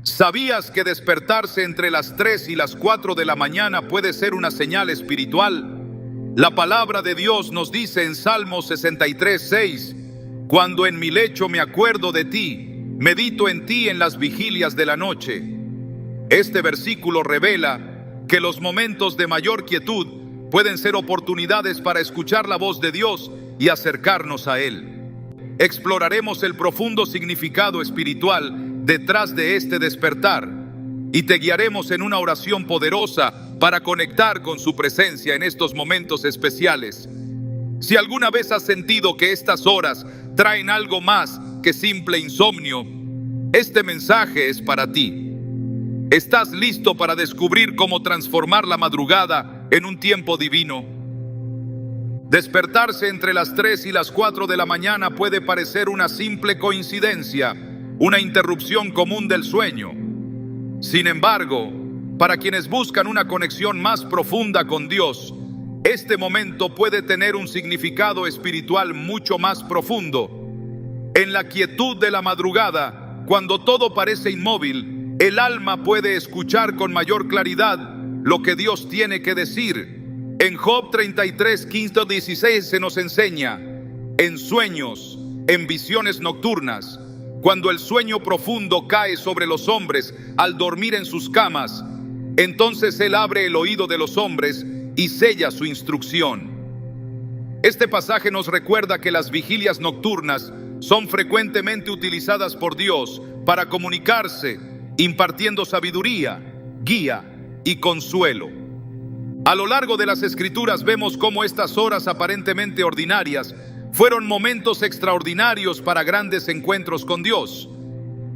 ¿Sabías que despertarse entre las 3 y las 4 de la mañana puede ser una señal espiritual? La palabra de Dios nos dice en Salmo 63:6: cuando en mi lecho me acuerdo de ti, medito en ti en las vigilias de la noche. Este versículo revela que los momentos de mayor quietud pueden ser oportunidades para escuchar la voz de Dios y acercarnos a Él. Exploraremos el profundo significado espiritual detrás de este despertar y te guiaremos en una oración poderosa para conectar con su presencia en estos momentos especiales. Si alguna vez has sentido que estas horas traen algo más que simple insomnio, este mensaje es para ti. ¿Estás listo para descubrir cómo transformar la madrugada en un tiempo divino? Despertarse entre las 3 y las 4 de la mañana puede parecer una simple coincidencia, una interrupción común del sueño. Sin embargo, para quienes buscan una conexión más profunda con Dios, este momento puede tener un significado espiritual mucho más profundo. En la quietud de la madrugada, cuando todo parece inmóvil, el alma puede escuchar con mayor claridad lo que Dios tiene que decir. En Job 33:15-16 se nos enseña: en sueños, en visiones nocturnas, cuando el sueño profundo cae sobre los hombres al dormir en sus camas, entonces Él abre el oído de los hombres y sella su instrucción. Este pasaje nos recuerda que las vigilias nocturnas son frecuentemente utilizadas por Dios para comunicarse, impartiendo sabiduría, guía y consuelo. A lo largo de las Escrituras vemos cómo estas horas aparentemente ordinarias fueron momentos extraordinarios para grandes encuentros con Dios.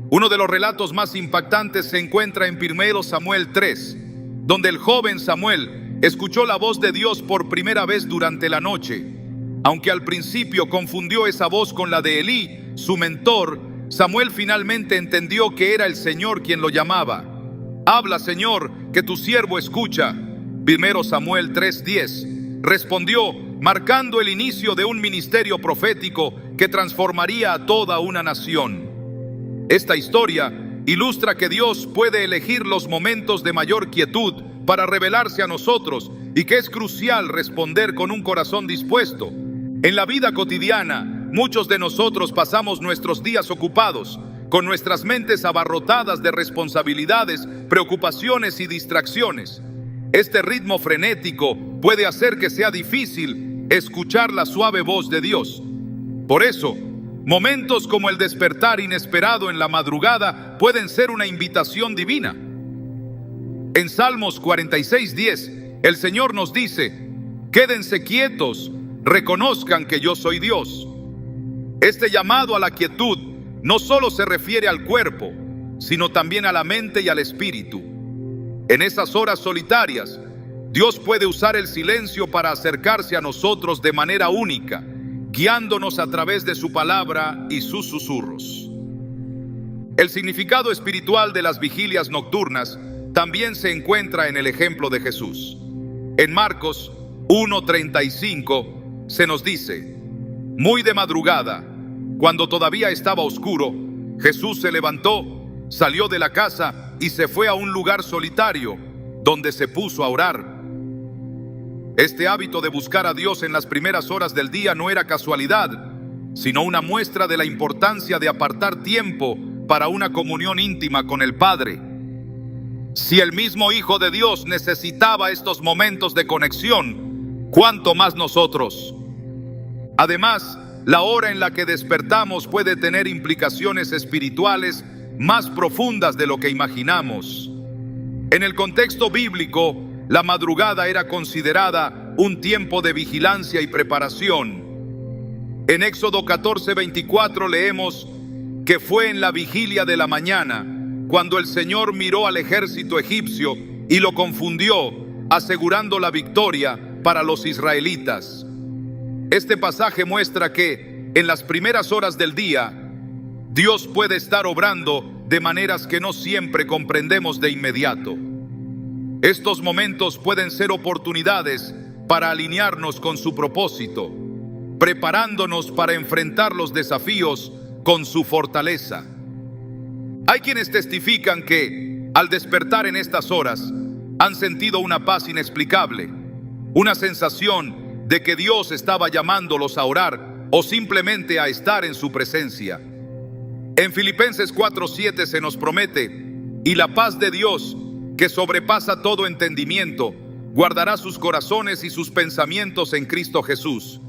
Uno de los relatos más impactantes se encuentra en 1 Samuel 3, donde el joven Samuel escuchó la voz de Dios por primera vez durante la noche. Aunque al principio confundió esa voz con la de Elí, su mentor, Samuel finalmente entendió que era el Señor quien lo llamaba. «Habla, Señor, que tu siervo escucha». 1 Samuel 3:10 respondió, marcando el inicio de un ministerio profético que transformaría a toda una nación. Esta historia ilustra que Dios puede elegir los momentos de mayor quietud para revelarse a nosotros y que es crucial responder con un corazón dispuesto. En la vida cotidiana, muchos de nosotros pasamos nuestros días ocupados, con nuestras mentes abarrotadas de responsabilidades, preocupaciones y distracciones. Este ritmo frenético puede hacer que sea difícil escuchar la suave voz de Dios. Por eso, momentos como el despertar inesperado en la madrugada pueden ser una invitación divina. En Salmos 46:10, el Señor nos dice: «Quédense quietos, reconozcan que yo soy Dios». Este llamado a la quietud no solo se refiere al cuerpo, sino también a la mente y al espíritu. En esas horas solitarias, Dios puede usar el silencio para acercarse a nosotros de manera única, guiándonos a través de su palabra y sus susurros. El significado espiritual de las vigilias nocturnas también se encuentra en el ejemplo de Jesús. En Marcos 1:35 se nos dice: «Muy de madrugada, cuando todavía estaba oscuro, Jesús se levantó, salió de la casa y se fue a un lugar solitario, donde se puso a orar». Este hábito de buscar a Dios en las primeras horas del día no era casualidad, sino una muestra de la importancia de apartar tiempo para una comunión íntima con el Padre. Si el mismo Hijo de Dios necesitaba estos momentos de conexión, ¿cuánto más nosotros? Además, la hora en la que despertamos puede tener implicaciones espirituales más profundas de lo que imaginamos. En el contexto bíblico, la madrugada era considerada un tiempo de vigilancia y preparación. En Éxodo 14:24 leemos que fue en la vigilia de la mañana cuando el Señor miró al ejército egipcio y lo confundió, asegurando la victoria para los israelitas. Este pasaje muestra que en las primeras horas del día, Dios puede estar obrando de maneras que no siempre comprendemos de inmediato. Estos momentos pueden ser oportunidades para alinearnos con su propósito, preparándonos para enfrentar los desafíos con su fortaleza. Hay quienes testifican que, al despertar en estas horas, han sentido una paz inexplicable, una sensación de que Dios estaba llamándolos a orar o simplemente a estar en su presencia. En Filipenses 4:7 se nos promete: y la paz de Dios, que sobrepasa todo entendimiento, guardará sus corazones y sus pensamientos en Cristo Jesús.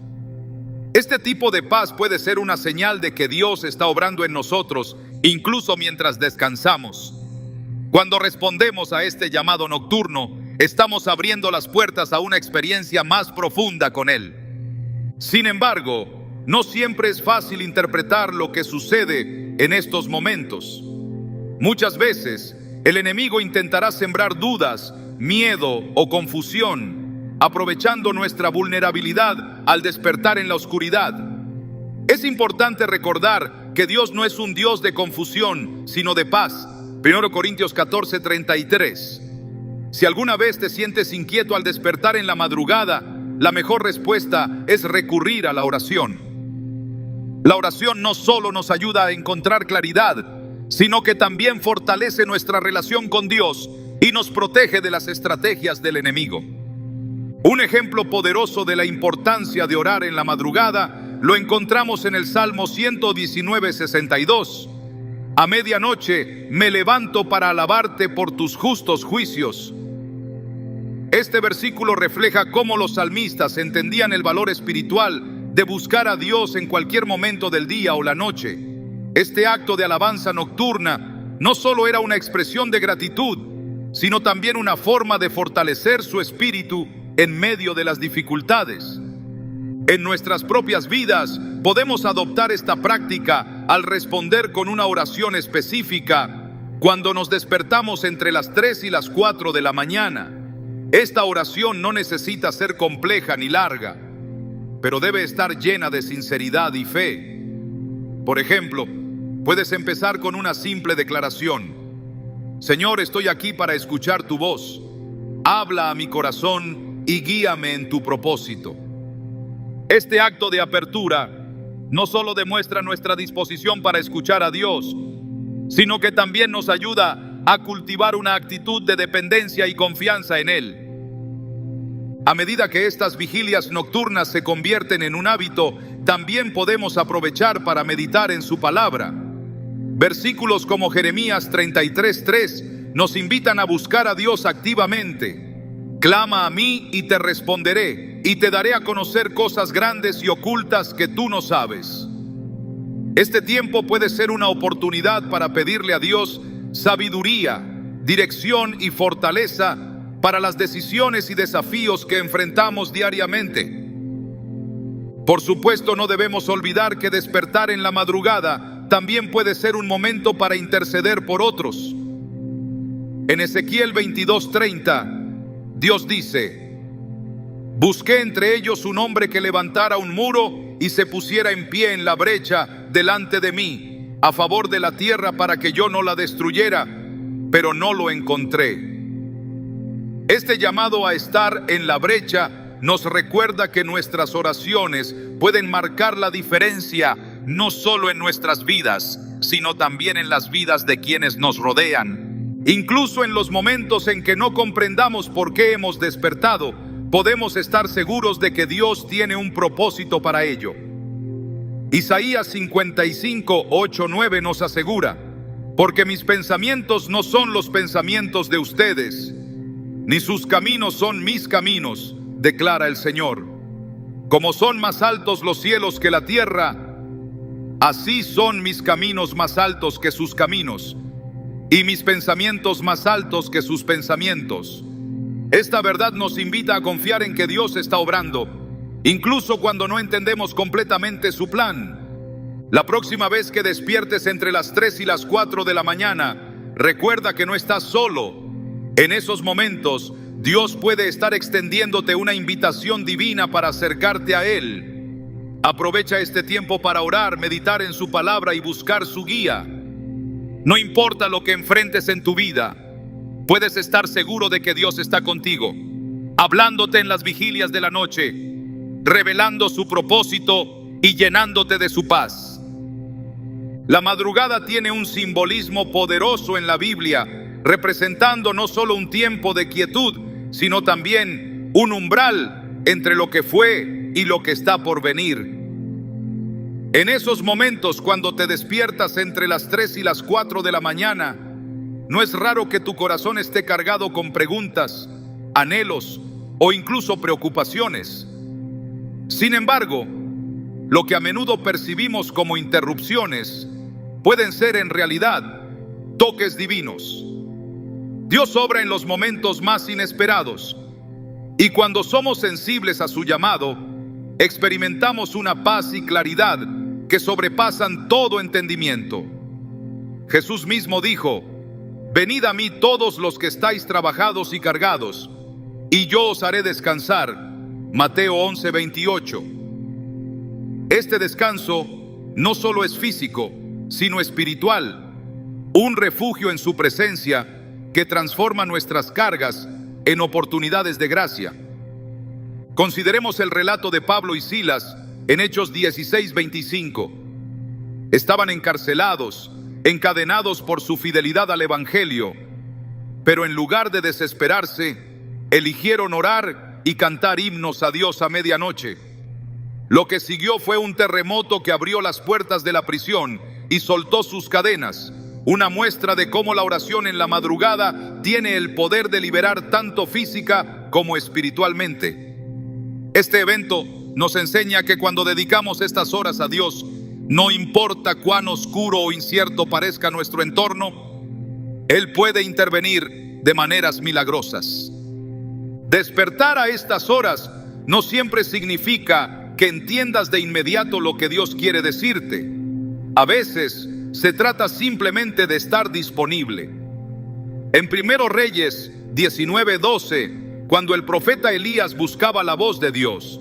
Este tipo de paz puede ser una señal de que Dios está obrando en nosotros, incluso mientras descansamos. Cuando respondemos a este llamado nocturno, estamos abriendo las puertas a una experiencia más profunda con Él. Sin embargo, no siempre es fácil interpretar lo que sucede en estos momentos. Muchas veces, el enemigo intentará sembrar dudas, miedo o confusión, aprovechando nuestra vulnerabilidad al despertar en la oscuridad. Es importante recordar que Dios no es un Dios de confusión, sino de paz. 1 Corintios 14:33. Si alguna vez te sientes inquieto al despertar en la madrugada, la mejor respuesta es recurrir a la oración. La oración no solo nos ayuda a encontrar claridad, sino que también fortalece nuestra relación con Dios y nos protege de las estrategias del enemigo. Un ejemplo poderoso de la importancia de orar en la madrugada lo encontramos en el Salmo 119:62. A medianoche me levanto para alabarte por tus justos juicios. Este versículo refleja cómo los salmistas entendían el valor espiritual de buscar a Dios en cualquier momento del día o la noche. Este acto de alabanza nocturna no solo era una expresión de gratitud, sino también una forma de fortalecer su espíritu en medio de las dificultades. En nuestras propias vidas podemos adoptar esta práctica al responder con una oración específica cuando nos despertamos entre las 3 y las 4 de la mañana. Esta oración no necesita ser compleja ni larga, pero debe estar llena de sinceridad y fe. Por ejemplo, puedes empezar con una simple declaración: Señor, estoy aquí para escuchar tu voz. Habla a mi corazón y guíame en tu propósito. Este acto de apertura no solo demuestra nuestra disposición para escuchar a Dios, sino que también nos ayuda a cultivar una actitud de dependencia y confianza en Él. A medida que estas vigilias nocturnas se convierten en un hábito, también podemos aprovechar para meditar en su palabra. Versículos como Jeremías 33:3 nos invitan a buscar a Dios activamente. Clama a mí y te responderé, y te daré a conocer cosas grandes y ocultas que tú no sabes. Este tiempo puede ser una oportunidad para pedirle a Dios sabiduría, dirección y fortaleza para las decisiones y desafíos que enfrentamos diariamente. Por supuesto, no debemos olvidar que despertar en la madrugada también puede ser un momento para interceder por otros. En Ezequiel 22:30, Dios dice: busqué entre ellos un hombre que levantara un muro y se pusiera en pie en la brecha delante de mí, a favor de la tierra para que yo no la destruyera, pero no lo encontré. Este llamado a estar en la brecha nos recuerda que nuestras oraciones pueden marcar la diferencia no solo en nuestras vidas, sino también en las vidas de quienes nos rodean. Incluso en los momentos en que no comprendamos por qué hemos despertado, podemos estar seguros de que Dios tiene un propósito para ello. Isaías 55:8-9 nos asegura: porque mis pensamientos no son los pensamientos de ustedes, ni sus caminos son mis caminos, declara el Señor. Como son más altos los cielos que la tierra, así son mis caminos más altos que sus caminos, y mis pensamientos más altos que sus pensamientos. Esta verdad nos invita a confiar en que Dios está obrando, incluso cuando no entendemos completamente su plan. La próxima vez que despiertes entre las 3 y las 4 de la mañana, recuerda que no estás solo. En esos momentos, Dios puede estar extendiéndote una invitación divina para acercarte a Él. Aprovecha este tiempo para orar, meditar en su palabra y buscar su guía. No importa lo que enfrentes en tu vida, puedes estar seguro de que Dios está contigo, hablándote en las vigilias de la noche, revelando su propósito y llenándote de su paz. La madrugada tiene un simbolismo poderoso en la Biblia, representando no solo un tiempo de quietud, sino también un umbral entre lo que fue y lo que está por venir. En esos momentos, cuando te despiertas entre las 3 y las 4 de la mañana, no es raro que tu corazón esté cargado con preguntas, anhelos o incluso preocupaciones. Sin embargo, lo que a menudo percibimos como interrupciones pueden ser en realidad toques divinos. Dios obra en los momentos más inesperados, y cuando somos sensibles a su llamado, experimentamos una paz y claridad que sobrepasan todo entendimiento. Jesús mismo dijo: «Venid a mí todos los que estáis trabajados y cargados, y yo os haré descansar». Mateo 11:28. Este descanso no solo es físico, sino espiritual, un refugio en su presencia que transforma nuestras cargas en oportunidades de gracia. Consideremos el relato de Pablo y Silas en Hechos 16:25. Estaban encarcelados, encadenados por su fidelidad al Evangelio, pero en lugar de desesperarse, eligieron orar y cantar himnos a Dios a medianoche. Lo que siguió fue un terremoto que abrió las puertas de la prisión y soltó sus cadenas, una muestra de cómo la oración en la madrugada tiene el poder de liberar tanto física como espiritualmente. Este evento nos enseña que cuando dedicamos estas horas a Dios, no importa cuán oscuro o incierto parezca nuestro entorno, Él puede intervenir de maneras milagrosas. Despertar a estas horas no siempre significa que entiendas de inmediato lo que Dios quiere decirte. A veces se trata simplemente de estar disponible. En 1 Reyes 19:12, cuando el profeta Elías buscaba la voz de Dios,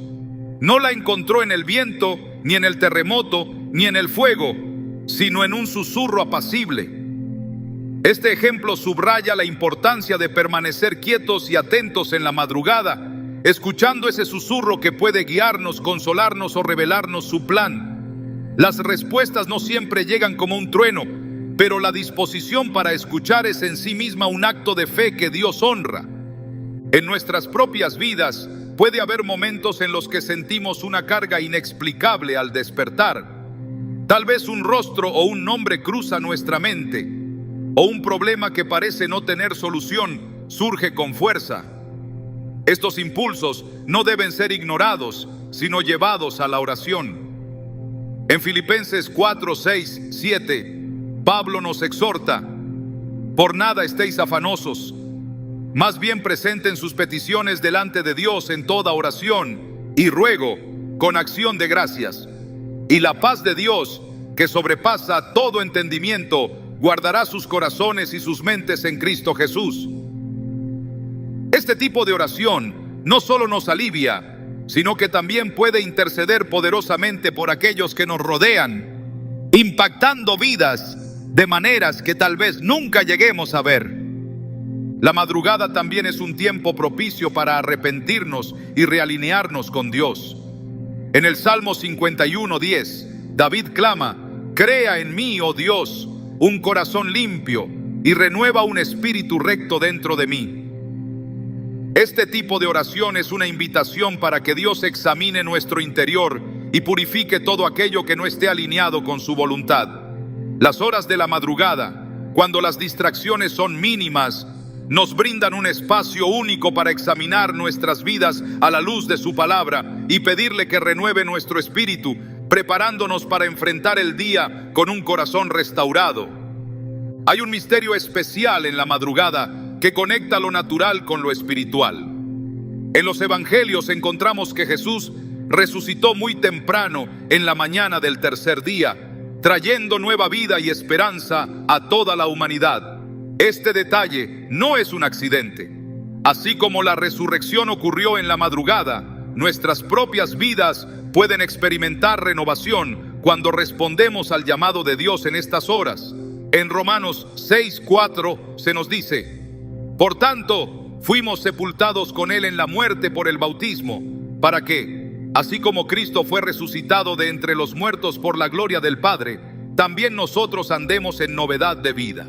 no la encontró en el viento, ni en el terremoto, ni en el fuego, sino en un susurro apacible. Este ejemplo subraya la importancia de permanecer quietos y atentos en la madrugada, escuchando ese susurro que puede guiarnos, consolarnos o revelarnos su plan. Las respuestas no siempre llegan como un trueno, pero la disposición para escuchar es en sí misma un acto de fe que Dios honra. En nuestras propias vidas puede haber momentos en los que sentimos una carga inexplicable al despertar. Tal vez un rostro o un nombre cruza nuestra mente, o un problema que parece no tener solución surge con fuerza. Estos impulsos no deben ser ignorados, sino llevados a la oración. En Filipenses 4, 6, 7, Pablo nos exhorta: «Por nada estéis afanosos, más bien presenten sus peticiones delante de Dios en toda oración y ruego con acción de gracias. Y la paz de Dios, que sobrepasa todo entendimiento, guardará sus corazones y sus mentes en Cristo Jesús». Este tipo de oración no solo nos alivia, sino que también puede interceder poderosamente por aquellos que nos rodean, impactando vidas de maneras que tal vez nunca lleguemos a ver. La madrugada también es un tiempo propicio para arrepentirnos y realinearnos con Dios. En el Salmo 51:10, David clama: «Crea en mí, oh Dios, un corazón limpio y renueva un espíritu recto dentro de mí». Este tipo de oración es una invitación para que Dios examine nuestro interior y purifique todo aquello que no esté alineado con su voluntad. Las horas de la madrugada, cuando las distracciones son mínimas, nos brindan un espacio único para examinar nuestras vidas a la luz de su palabra y pedirle que renueve nuestro espíritu, preparándonos para enfrentar el día con un corazón restaurado. Hay un misterio especial en la madrugada que conecta lo natural con lo espiritual. En los evangelios encontramos que Jesús resucitó muy temprano en la mañana del tercer día, trayendo nueva vida y esperanza a toda la humanidad. Este detalle no es un accidente. Así como la resurrección ocurrió en la madrugada, nuestras propias vidas pueden experimentar renovación cuando respondemos al llamado de Dios en estas horas. En Romanos 6:4 se nos dice: «Por tanto, fuimos sepultados con Él en la muerte por el bautismo, para que, así como Cristo fue resucitado de entre los muertos por la gloria del Padre, también nosotros andemos en novedad de vida.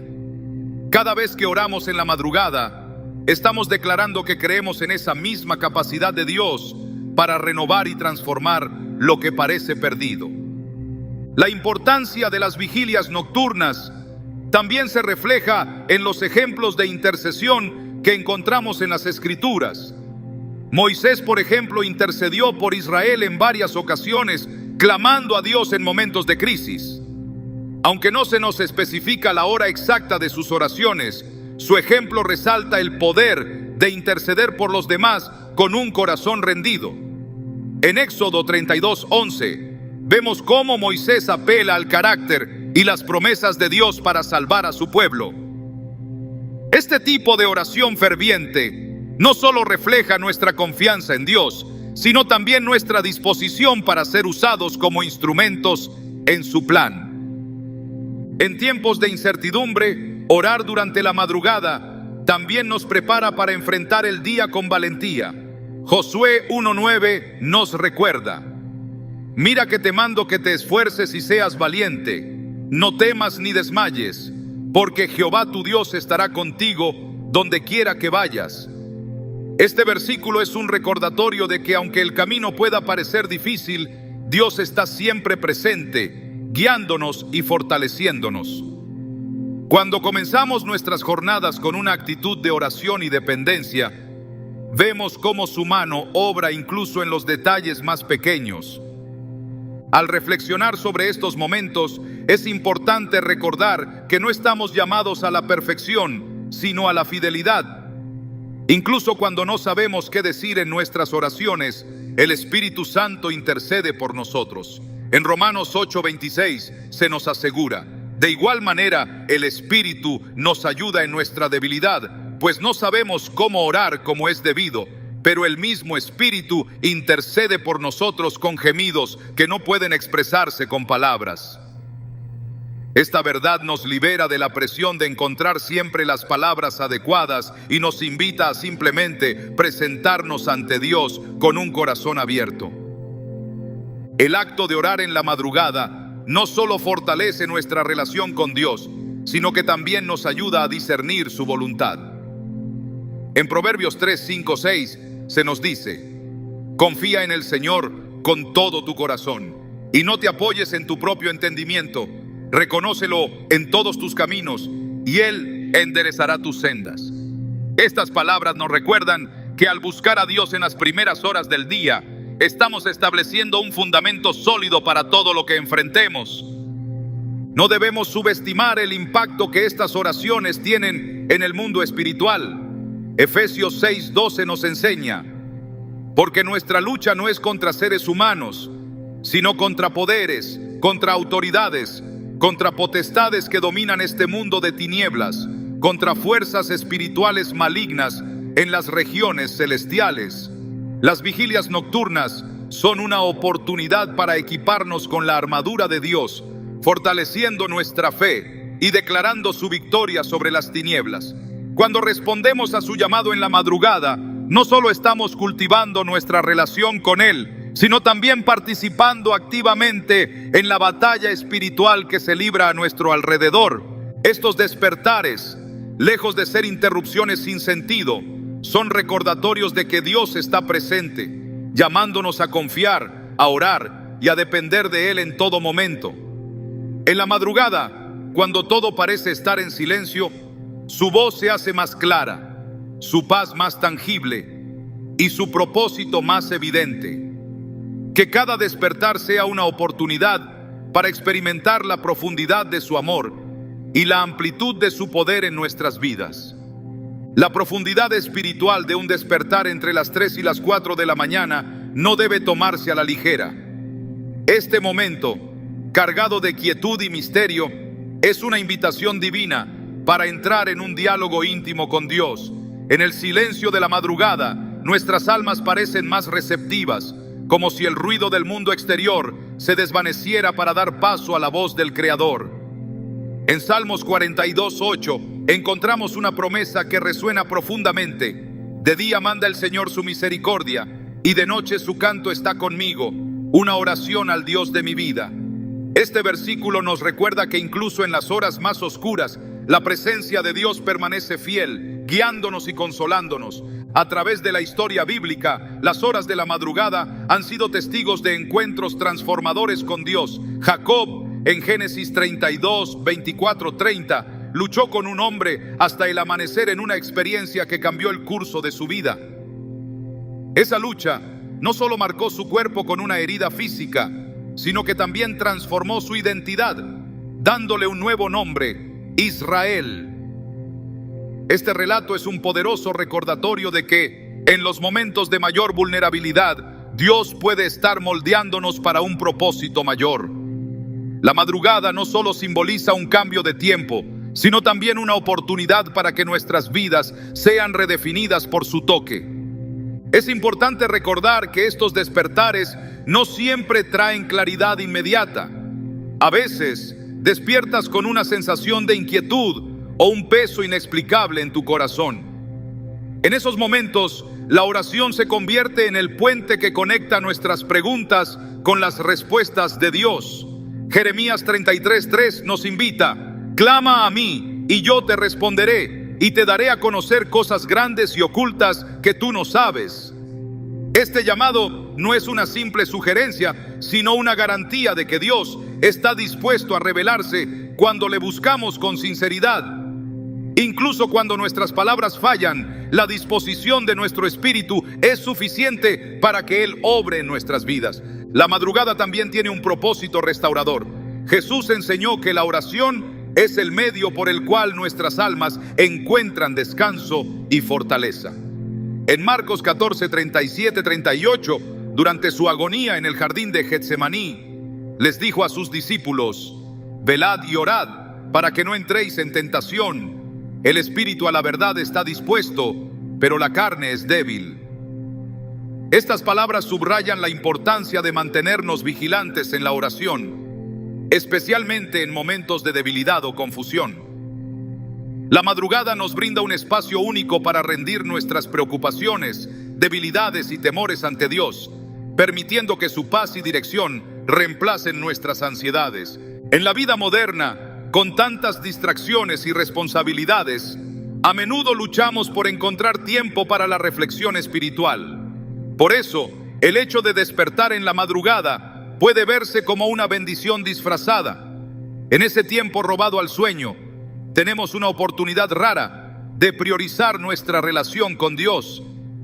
Cada vez que oramos en la madrugada, estamos declarando que creemos en esa misma capacidad de Dios para renovar y transformar lo que parece perdido. La importancia de las vigilias nocturnas también se refleja en los ejemplos de intercesión que encontramos en las Escrituras. Moisés, por ejemplo, intercedió por Israel en varias ocasiones, clamando a Dios en momentos de crisis. Aunque no se nos especifica la hora exacta de sus oraciones, su ejemplo resalta el poder de interceder por los demás con un corazón rendido. En Éxodo 32:11, vemos cómo Moisés apela al carácter y las promesas de Dios para salvar a su pueblo. Este tipo de oración ferviente no solo refleja nuestra confianza en Dios, sino también nuestra disposición para ser usados como instrumentos en su plan. En tiempos de incertidumbre, orar durante la madrugada también nos prepara para enfrentar el día con valentía. Josué 1:9 nos recuerda: mira que te mando que te esfuerces y seas valiente, no temas ni desmayes, porque Jehová tu Dios estará contigo donde quiera que vayas. Este versículo es un recordatorio de que aunque el camino pueda parecer difícil, Dios está siempre presente, guiándonos y fortaleciéndonos. Cuando comenzamos nuestras jornadas con una actitud de oración y dependencia, vemos cómo su mano obra incluso en los detalles más pequeños. Al reflexionar sobre estos momentos, es importante recordar que no estamos llamados a la perfección, sino a la fidelidad. Incluso cuando no sabemos qué decir en nuestras oraciones, el Espíritu Santo intercede por nosotros. En Romanos 8:26 se nos asegura: de igual manera, el Espíritu nos ayuda en nuestra debilidad, pues no sabemos cómo orar como es debido, pero el mismo Espíritu intercede por nosotros con gemidos que no pueden expresarse con palabras. Esta verdad nos libera de la presión de encontrar siempre las palabras adecuadas y nos invita a simplemente presentarnos ante Dios con un corazón abierto. El acto de orar en la madrugada no solo fortalece nuestra relación con Dios, sino que también nos ayuda a discernir su voluntad. En Proverbios 3:5-6 se nos dice: confía en el Señor con todo tu corazón y no te apoyes en tu propio entendimiento. Reconócelo en todos tus caminos y Él enderezará tus sendas. Estas palabras nos recuerdan que al buscar a Dios en las primeras horas del día, estamos estableciendo un fundamento sólido para todo lo que enfrentemos. No debemos subestimar el impacto que estas oraciones tienen en el mundo espiritual. Efesios 6:12 nos enseña: porque nuestra lucha no es contra seres humanos, sino contra poderes, contra autoridades, contra potestades que dominan este mundo de tinieblas, contra fuerzas espirituales malignas en las regiones celestiales. Las vigilias nocturnas son una oportunidad para equiparnos con la armadura de Dios, fortaleciendo nuestra fe y declarando su victoria sobre las tinieblas. Cuando respondemos a su llamado en la madrugada, no solo estamos cultivando nuestra relación con Él, sino también participando activamente en la batalla espiritual que se libra a nuestro alrededor. Estos despertares, lejos de ser interrupciones sin sentido, son recordatorios de que Dios está presente, llamándonos a confiar, a orar y a depender de Él en todo momento. En la madrugada, cuando todo parece estar en silencio, su voz se hace más clara, su paz más tangible y su propósito más evidente. Que cada despertar sea una oportunidad para experimentar la profundidad de su amor y la amplitud de su poder en nuestras vidas. La profundidad espiritual de un despertar entre las 3 y las 4 de la mañana no debe tomarse a la ligera. Este momento, cargado de quietud y misterio, es una invitación divina para entrar en un diálogo íntimo con Dios. En el silencio de la madrugada, nuestras almas parecen más receptivas, como si el ruido del mundo exterior se desvaneciera para dar paso a la voz del Creador. En Salmos 42:8 encontramos una promesa que resuena profundamente: de día manda el Señor su misericordia, y de noche su canto está conmigo, una oración al Dios de mi vida. Este versículo nos recuerda que incluso en las horas más oscuras, la presencia de Dios permanece fiel, guiándonos y consolándonos. A través de la historia bíblica, las horas de la madrugada han sido testigos de encuentros transformadores con Dios. Jacob, en Génesis 32, 24, 30, luchó con un hombre hasta el amanecer en una experiencia que cambió el curso de su vida. Esa lucha no solo marcó su cuerpo con una herida física, sino que también transformó su identidad, dándole un nuevo nombre, Israel. Este relato es un poderoso recordatorio de que, en los momentos de mayor vulnerabilidad, Dios puede estar moldeándonos para un propósito mayor. La madrugada no solo simboliza un cambio de tiempo, sino también una oportunidad para que nuestras vidas sean redefinidas por su toque. Es importante recordar que estos despertares no siempre traen claridad inmediata. A veces despiertas con una sensación de inquietud o un peso inexplicable en tu corazón. En esos momentos, la oración se convierte en el puente que conecta nuestras preguntas con las respuestas de Dios. Jeremías 33:3 nos invita: clama a mí y yo te responderé y te daré a conocer cosas grandes y ocultas que tú no sabes. Este llamado no es una simple sugerencia, sino una garantía de que Dios está dispuesto a revelarse cuando le buscamos con sinceridad. Incluso cuando nuestras palabras fallan, la disposición de nuestro espíritu es suficiente para que Él obre en nuestras vidas. La madrugada también tiene un propósito restaurador. Jesús enseñó que la oración es el medio por el cual nuestras almas encuentran descanso y fortaleza. En Marcos 14, 37, 38, durante su agonía en el jardín de Getsemaní, les dijo a sus discípulos: velad y orad para que no entréis en tentación. El espíritu a la verdad está dispuesto, pero la carne es débil. Estas palabras subrayan la importancia de mantenernos vigilantes en la oración, especialmente en momentos de debilidad o confusión. La madrugada nos brinda un espacio único para rendir nuestras preocupaciones, debilidades y temores ante Dios, permitiendo que su paz y dirección reemplacen nuestras ansiedades. En la vida moderna, con tantas distracciones y responsabilidades, a menudo luchamos por encontrar tiempo para la reflexión espiritual. Por eso, el hecho de despertar en la madrugada puede verse como una bendición disfrazada. En ese tiempo robado al sueño, tenemos una oportunidad rara de priorizar nuestra relación con Dios.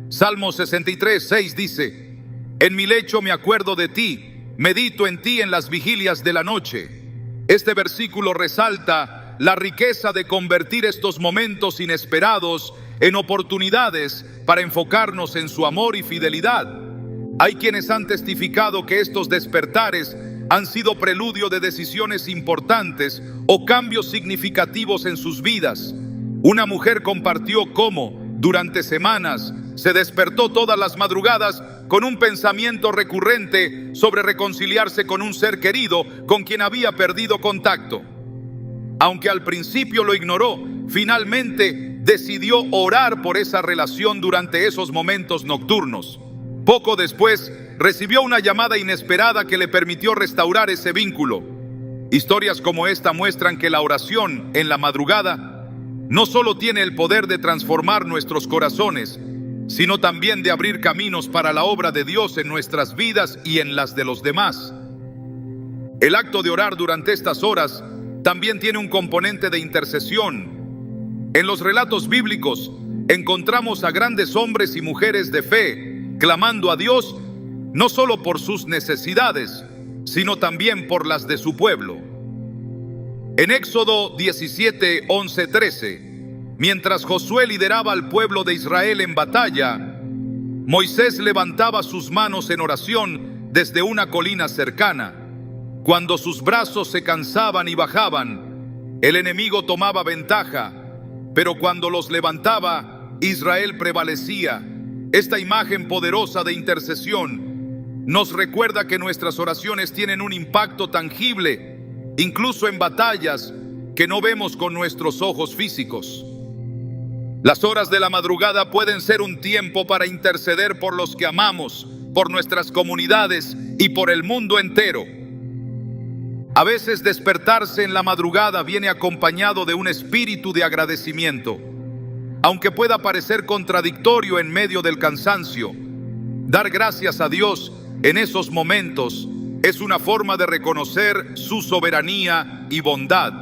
Salmo 63, 6 dice: en mi lecho me acuerdo de ti, medito en ti en las vigilias de la noche. Este versículo resalta la riqueza de convertir estos momentos inesperados en oportunidades para enfocarnos en su amor y fidelidad. Hay quienes han testificado que estos despertares han sido preludio de decisiones importantes o cambios significativos en sus vidas. Una mujer compartió cómo, durante semanas, se despertó todas las madrugadas con un pensamiento recurrente sobre reconciliarse con un ser querido con quien había perdido contacto. Aunque al principio lo ignoró, finalmente decidió orar por esa relación durante esos momentos nocturnos. Poco después, recibió una llamada inesperada que le permitió restaurar ese vínculo. Historias como esta muestran que la oración en la madrugada no solo tiene el poder de transformar nuestros corazones, sino también de abrir caminos para la obra de Dios en nuestras vidas y en las de los demás. El acto de orar durante estas horas también tiene un componente de intercesión. En los relatos bíblicos encontramos a grandes hombres y mujeres de fe clamando a Dios no solo por sus necesidades, sino también por las de su pueblo. En Éxodo 17, 11, 13, mientras Josué lideraba al pueblo de Israel en batalla, Moisés levantaba sus manos en oración desde una colina cercana. Cuando sus brazos se cansaban y bajaban, el enemigo tomaba ventaja, pero cuando los levantaba, Israel prevalecía. Esta imagen poderosa de intercesión nos recuerda que nuestras oraciones tienen un impacto tangible, incluso en batallas que no vemos con nuestros ojos físicos. Las horas de la madrugada pueden ser un tiempo para interceder por los que amamos, por nuestras comunidades y por el mundo entero. A veces despertarse en la madrugada viene acompañado de un espíritu de agradecimiento. Aunque pueda parecer contradictorio en medio del cansancio, dar gracias a Dios en esos momentos es una forma de reconocer su soberanía y bondad.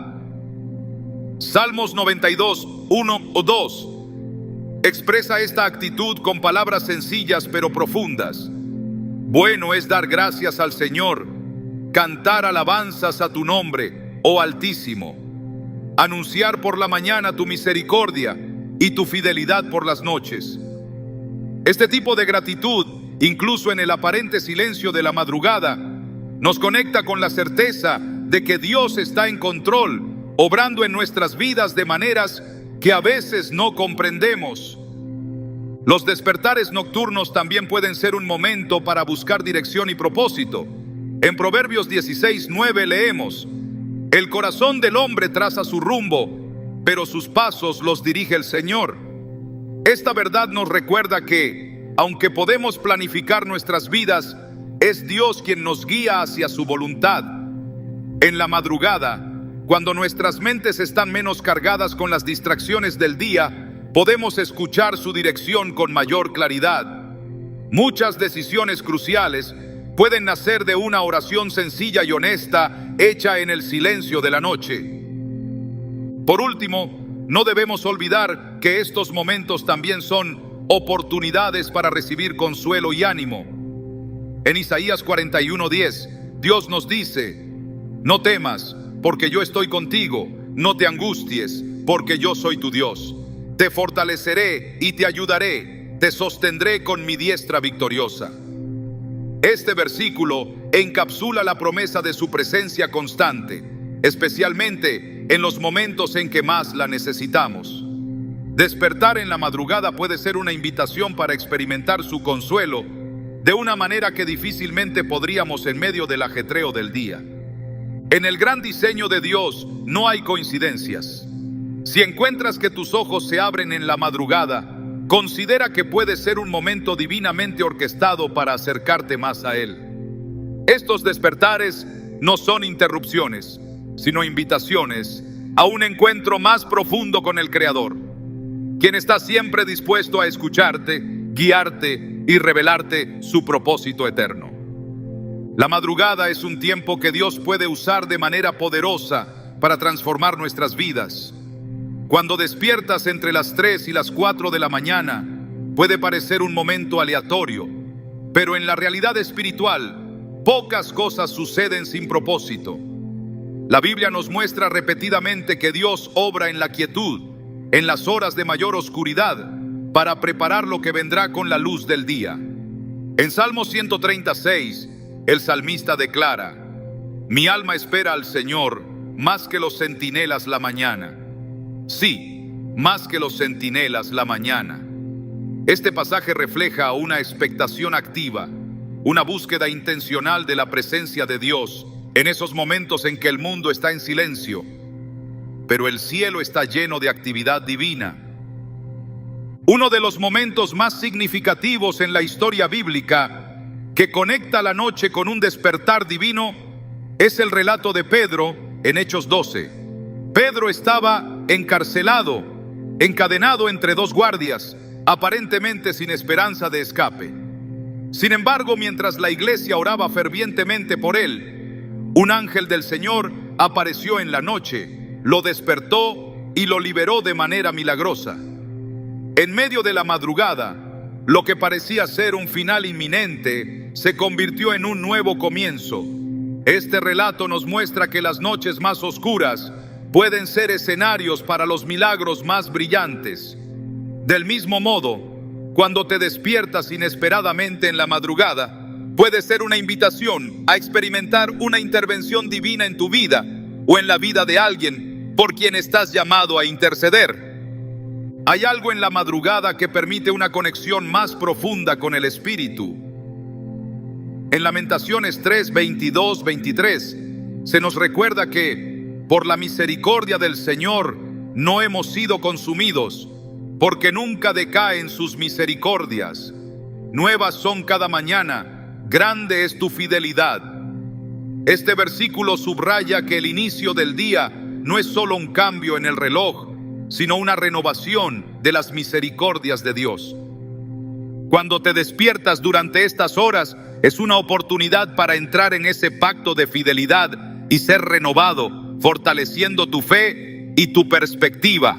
Salmos 92, 1 o 2 expresa esta actitud con palabras sencillas pero profundas. Bueno es dar gracias al Señor, cantar alabanzas a tu nombre, oh Altísimo, anunciar por la mañana tu misericordia y tu fidelidad por las noches. Este tipo de gratitud, incluso en el aparente silencio de la madrugada, nos conecta con la certeza de que Dios está en control, obrando en nuestras vidas de maneras que a veces no comprendemos. Los despertares nocturnos también pueden ser un momento para buscar dirección y propósito. En Proverbios 16:9 leemos: el corazón del hombre traza su rumbo, pero sus pasos los dirige el Señor. Esta verdad nos recuerda que, aunque podemos planificar nuestras vidas, es Dios quien nos guía hacia su voluntad. En la madrugada, cuando nuestras mentes están menos cargadas con las distracciones del día, podemos escuchar su dirección con mayor claridad. Muchas decisiones cruciales pueden nacer de una oración sencilla y honesta hecha en el silencio de la noche. Por último, no debemos olvidar que estos momentos también son oportunidades para recibir consuelo y ánimo. En Isaías 41:10, Dios nos dice: no temas, porque yo estoy contigo, no te angusties, porque yo soy tu Dios. Te fortaleceré y te ayudaré, te sostendré con mi diestra victoriosa. Este versículo encapsula la promesa de su presencia constante, especialmente en los momentos en que más la necesitamos. Despertar en la madrugada puede ser una invitación para experimentar su consuelo de una manera que difícilmente podríamos en medio del ajetreo del día. En el gran diseño de Dios no hay coincidencias. Si encuentras que tus ojos se abren en la madrugada, considera que puede ser un momento divinamente orquestado para acercarte más a Él. Estos despertares no son interrupciones, sino invitaciones a un encuentro más profundo con el Creador, quien está siempre dispuesto a escucharte, guiarte y revelarte su propósito eterno. La madrugada es un tiempo que Dios puede usar de manera poderosa para transformar nuestras vidas. Cuando despiertas entre las 3 y las 4 de la mañana, puede parecer un momento aleatorio, pero en la realidad espiritual, pocas cosas suceden sin propósito. La Biblia nos muestra repetidamente que Dios obra en la quietud, en las horas de mayor oscuridad, para preparar lo que vendrá con la luz del día. En Salmo 136, el salmista declara: mi alma espera al Señor más que los centinelas la mañana. Sí, más que los centinelas la mañana. Este pasaje refleja una expectación activa, una búsqueda intencional de la presencia de Dios en esos momentos en que el mundo está en silencio, pero el cielo está lleno de actividad divina. Uno de los momentos más significativos en la historia bíblica que conecta la noche con un despertar divino es el relato de Pedro en Hechos 12. Pedro estaba encarcelado, encadenado entre dos guardias, aparentemente sin esperanza de escape. Sin embargo, mientras la iglesia oraba fervientemente por él, un ángel del Señor apareció en la noche, lo despertó y lo liberó de manera milagrosa. En medio de la madrugada, lo que parecía ser un final inminente se convirtió en un nuevo comienzo. Este relato nos muestra que las noches más oscuras pueden ser escenarios para los milagros más brillantes. Del mismo modo, cuando te despiertas inesperadamente en la madrugada, puede ser una invitación a experimentar una intervención divina en tu vida o en la vida de alguien por quien estás llamado a interceder. Hay algo en la madrugada que permite una conexión más profunda con el Espíritu. En Lamentaciones 3, 22, 23, se nos recuerda que por la misericordia del Señor no hemos sido consumidos, porque nunca decaen sus misericordias. Nuevas son cada mañana, grande es tu fidelidad. Este versículo subraya que el inicio del día no es solo un cambio en el reloj, sino una renovación de las misericordias de Dios. Cuando te despiertas durante estas horas, es una oportunidad para entrar en ese pacto de fidelidad y ser renovado, fortaleciendo tu fe y tu perspectiva.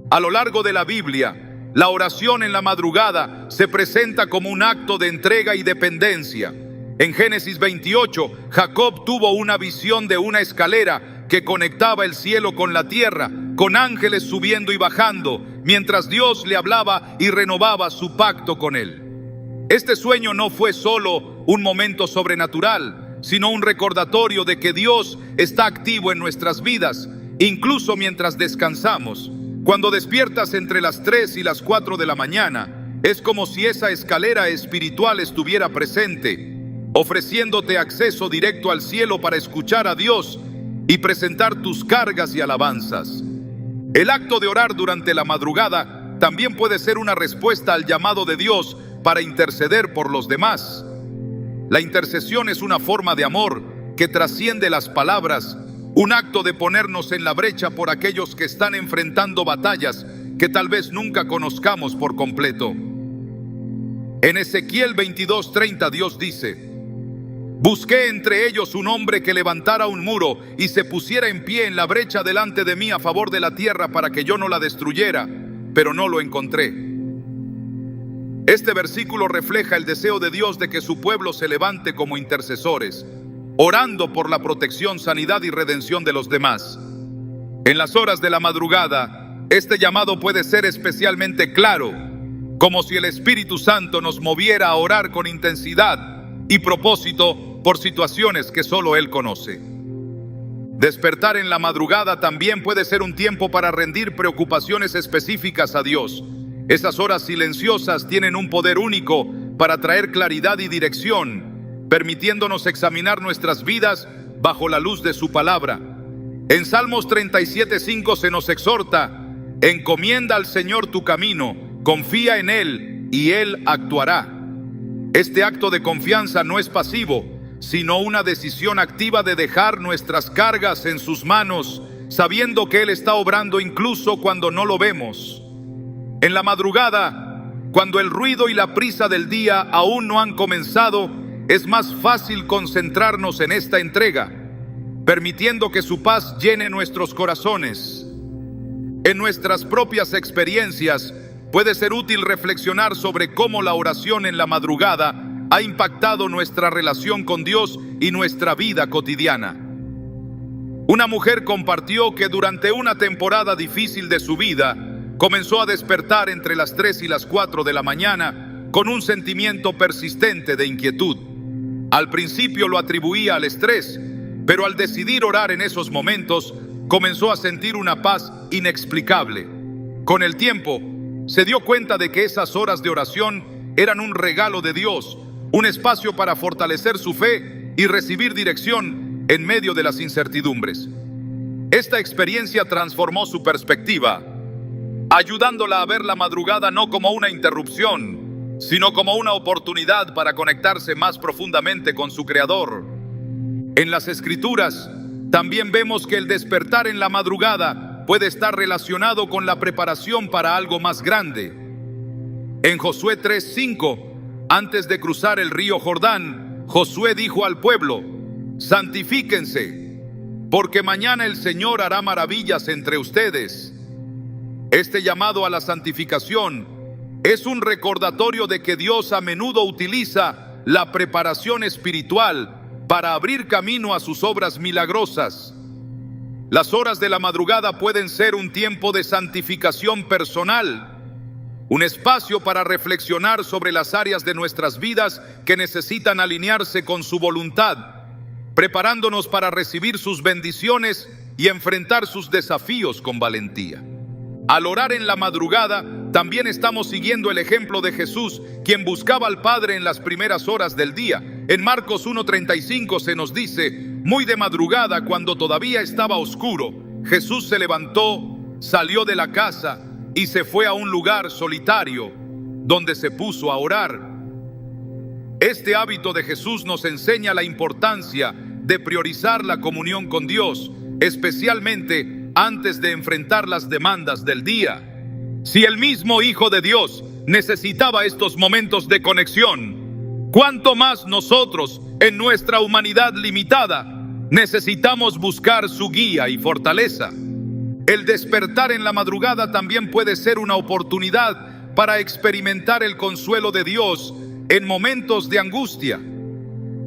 A lo largo de la Biblia, la oración en la madrugada se presenta como un acto de entrega y dependencia. En Génesis 28, Jacob tuvo una visión de una escalera que conectaba el cielo con la tierra, con ángeles subiendo y bajando, mientras Dios le hablaba y renovaba su pacto con él. Este sueño no fue solo un momento sobrenatural, sino un recordatorio de que Dios está activo en nuestras vidas, incluso mientras descansamos. Cuando despiertas entre las 3 y las 4 de la mañana, es como si esa escalera espiritual estuviera presente, ofreciéndote acceso directo al cielo para escuchar a Dios y presentar tus cargas y alabanzas. El acto de orar durante la madrugada también puede ser una respuesta al llamado de Dios para interceder por los demás. La intercesión es una forma de amor que trasciende las palabras, un acto de ponernos en la brecha por aquellos que están enfrentando batallas que tal vez nunca conozcamos por completo. En Ezequiel 22:30 Dios dice: busqué entre ellos un hombre que levantara un muro y se pusiera en pie en la brecha delante de mí a favor de la tierra para que yo no la destruyera, pero no lo encontré. Este versículo refleja el deseo de Dios de que su pueblo se levante como intercesores, orando por la protección, sanidad y redención de los demás. En las horas de la madrugada, este llamado puede ser especialmente claro, como si el Espíritu Santo nos moviera a orar con intensidad y propósito por situaciones que solo Él conoce. Despertar en la madrugada también puede ser un tiempo para rendir preocupaciones específicas a Dios. Esas horas silenciosas tienen un poder único para traer claridad y dirección, permitiéndonos examinar nuestras vidas bajo la luz de su palabra. En Salmos 37:5 se nos exhorta: encomienda al Señor tu camino, confía en Él y Él actuará. Este acto de confianza no es pasivo, sino una decisión activa de dejar nuestras cargas en sus manos, sabiendo que Él está obrando incluso cuando no lo vemos. En la madrugada, cuando el ruido y la prisa del día aún no han comenzado, es más fácil concentrarnos en esta entrega, permitiendo que su paz llene nuestros corazones. En nuestras propias experiencias, puede ser útil reflexionar sobre cómo la oración en la madrugada ha impactado nuestra relación con Dios y nuestra vida cotidiana. Una mujer compartió que durante una temporada difícil de su vida, comenzó a despertar entre las 3 y las 4 de la mañana con un sentimiento persistente de inquietud. Al principio lo atribuía al estrés, pero al decidir orar en esos momentos, comenzó a sentir una paz inexplicable. Con el tiempo, se dio cuenta de que esas horas de oración eran un regalo de Dios, un espacio para fortalecer su fe y recibir dirección en medio de las incertidumbres. Esta experiencia transformó su perspectiva, ayudándola a ver la madrugada no como una interrupción, sino como una oportunidad para conectarse más profundamente con su Creador. En las Escrituras, también vemos que el despertar en la madrugada puede estar relacionado con la preparación para algo más grande. En Josué 3:5, antes de cruzar el río Jordán, Josué dijo al pueblo: santifíquense, porque mañana el Señor hará maravillas entre ustedes. Este llamado a la santificación es un recordatorio de que Dios a menudo utiliza la preparación espiritual para abrir camino a sus obras milagrosas. Las horas de la madrugada pueden ser un tiempo de santificación personal, un espacio para reflexionar sobre las áreas de nuestras vidas que necesitan alinearse con su voluntad, preparándonos para recibir sus bendiciones y enfrentar sus desafíos con valentía. Al orar en la madrugada, también estamos siguiendo el ejemplo de Jesús, quien buscaba al Padre en las primeras horas del día. En Marcos 1:35 se nos dice: muy de madrugada, cuando todavía estaba oscuro, Jesús se levantó, salió de la casa y se fue a un lugar solitario, donde se puso a orar. Este hábito de Jesús nos enseña la importancia de priorizar la comunión con Dios, especialmente antes de enfrentar las demandas del día. Si el mismo Hijo de Dios necesitaba estos momentos de conexión, ¿cuánto más nosotros, en nuestra humanidad limitada, necesitamos buscar su guía y fortaleza? El despertar en la madrugada también puede ser una oportunidad para experimentar el consuelo de Dios en momentos de angustia.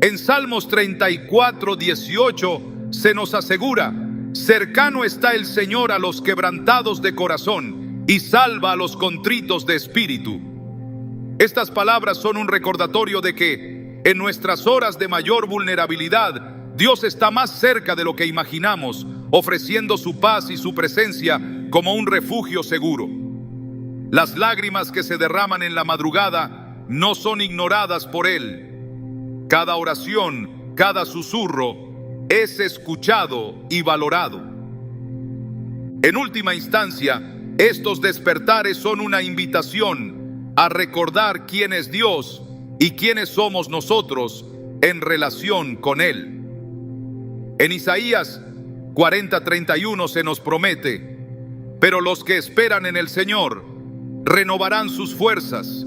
En Salmos 34:18 se nos asegura: cercano está el Señor a los quebrantados de corazón y salva a los contritos de espíritu. Estas palabras son un recordatorio de que en nuestras horas de mayor vulnerabilidad, Dios está más cerca de lo que imaginamos, ofreciendo su paz y su presencia como un refugio seguro. Las lágrimas que se derraman en la madrugada no son ignoradas por Él. Cada oración, cada susurro es escuchado y valorado. En última instancia, estos despertares son una invitación a recordar quién es Dios y quiénes somos nosotros en relación con Él. En Isaías 40:31 se nos promete: pero los que esperan en el Señor renovarán sus fuerzas,